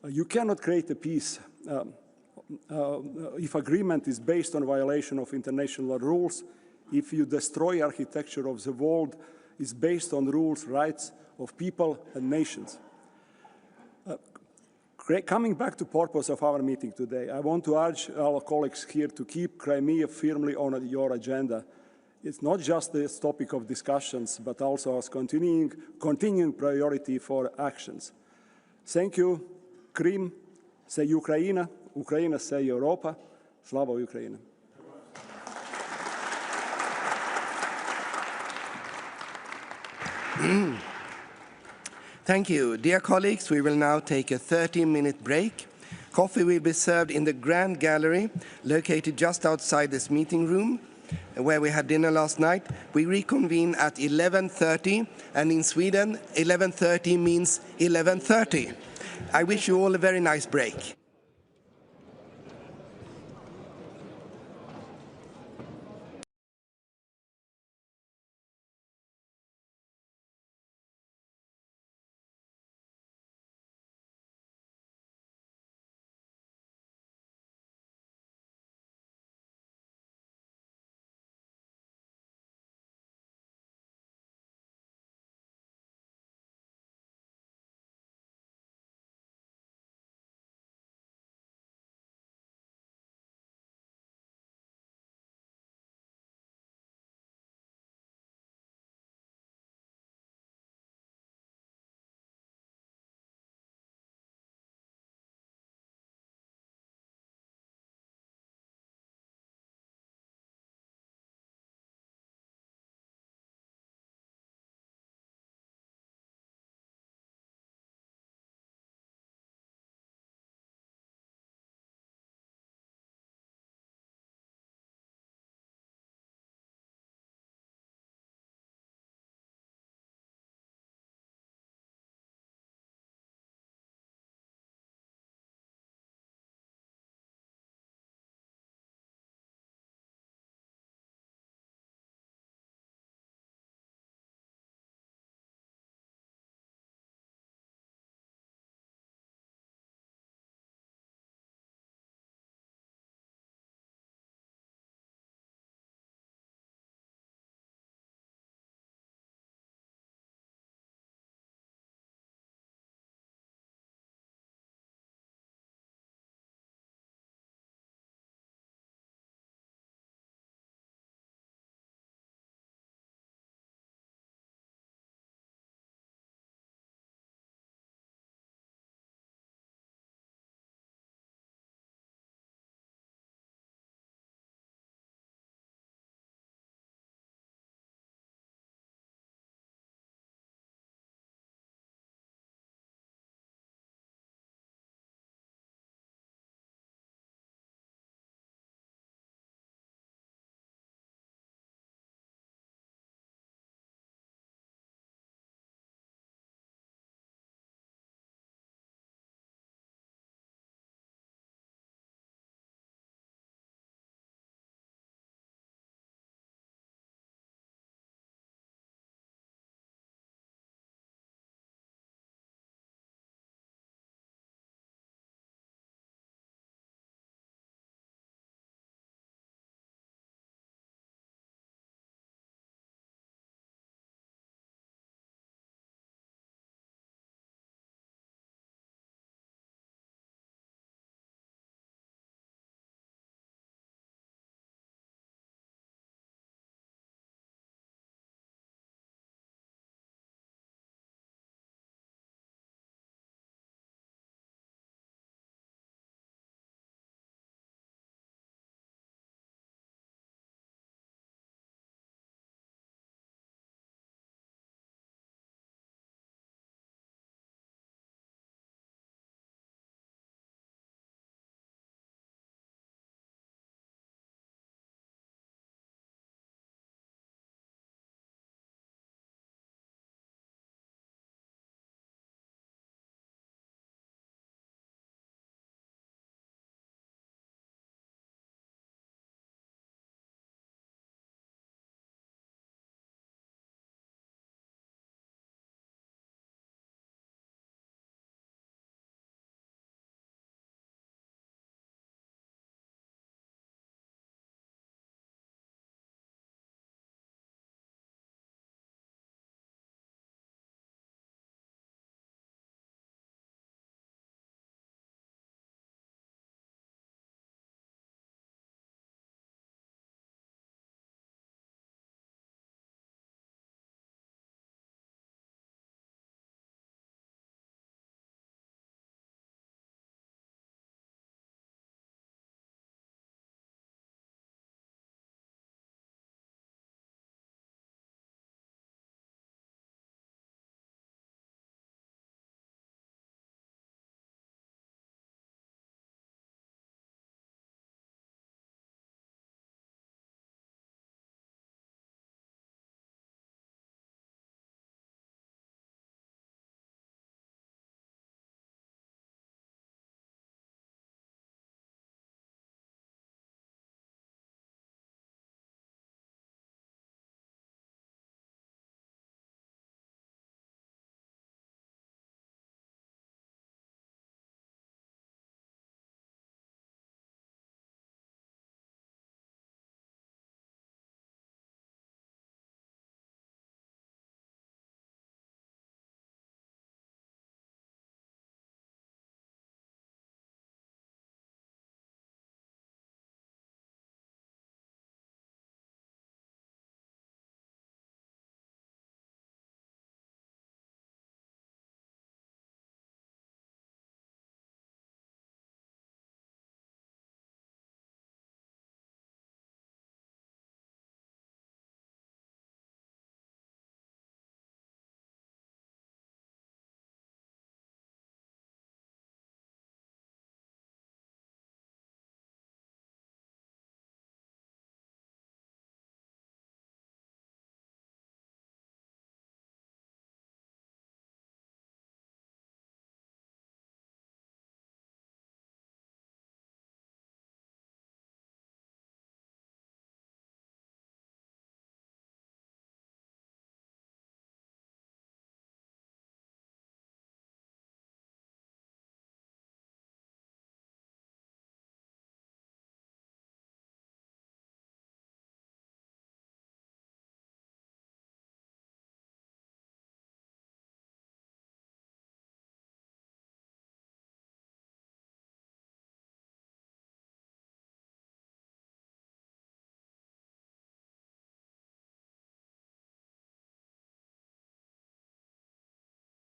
Speaker 18: You cannot create a peace if agreement is based on violation of international rules, if you destroy architecture of the world is based on rules, rights of people and nations. Coming back to the purpose of our meeting today, I want to urge our colleagues here to keep Crimea firmly on your agenda. It's not just a topic of discussions, but also as continuing priority for actions. Thank you. Krim, say Ukraina, Ukraina, say Europa. Slava Ukraini.
Speaker 11: Thank you. Dear colleagues, we will now take a 30-minute break. Coffee will be served in the Grand Gallery, located just outside this meeting room, where we had dinner last night. We reconvene at 11:30, and in Sweden, 11:30 means 11:30. I wish you all a very nice break.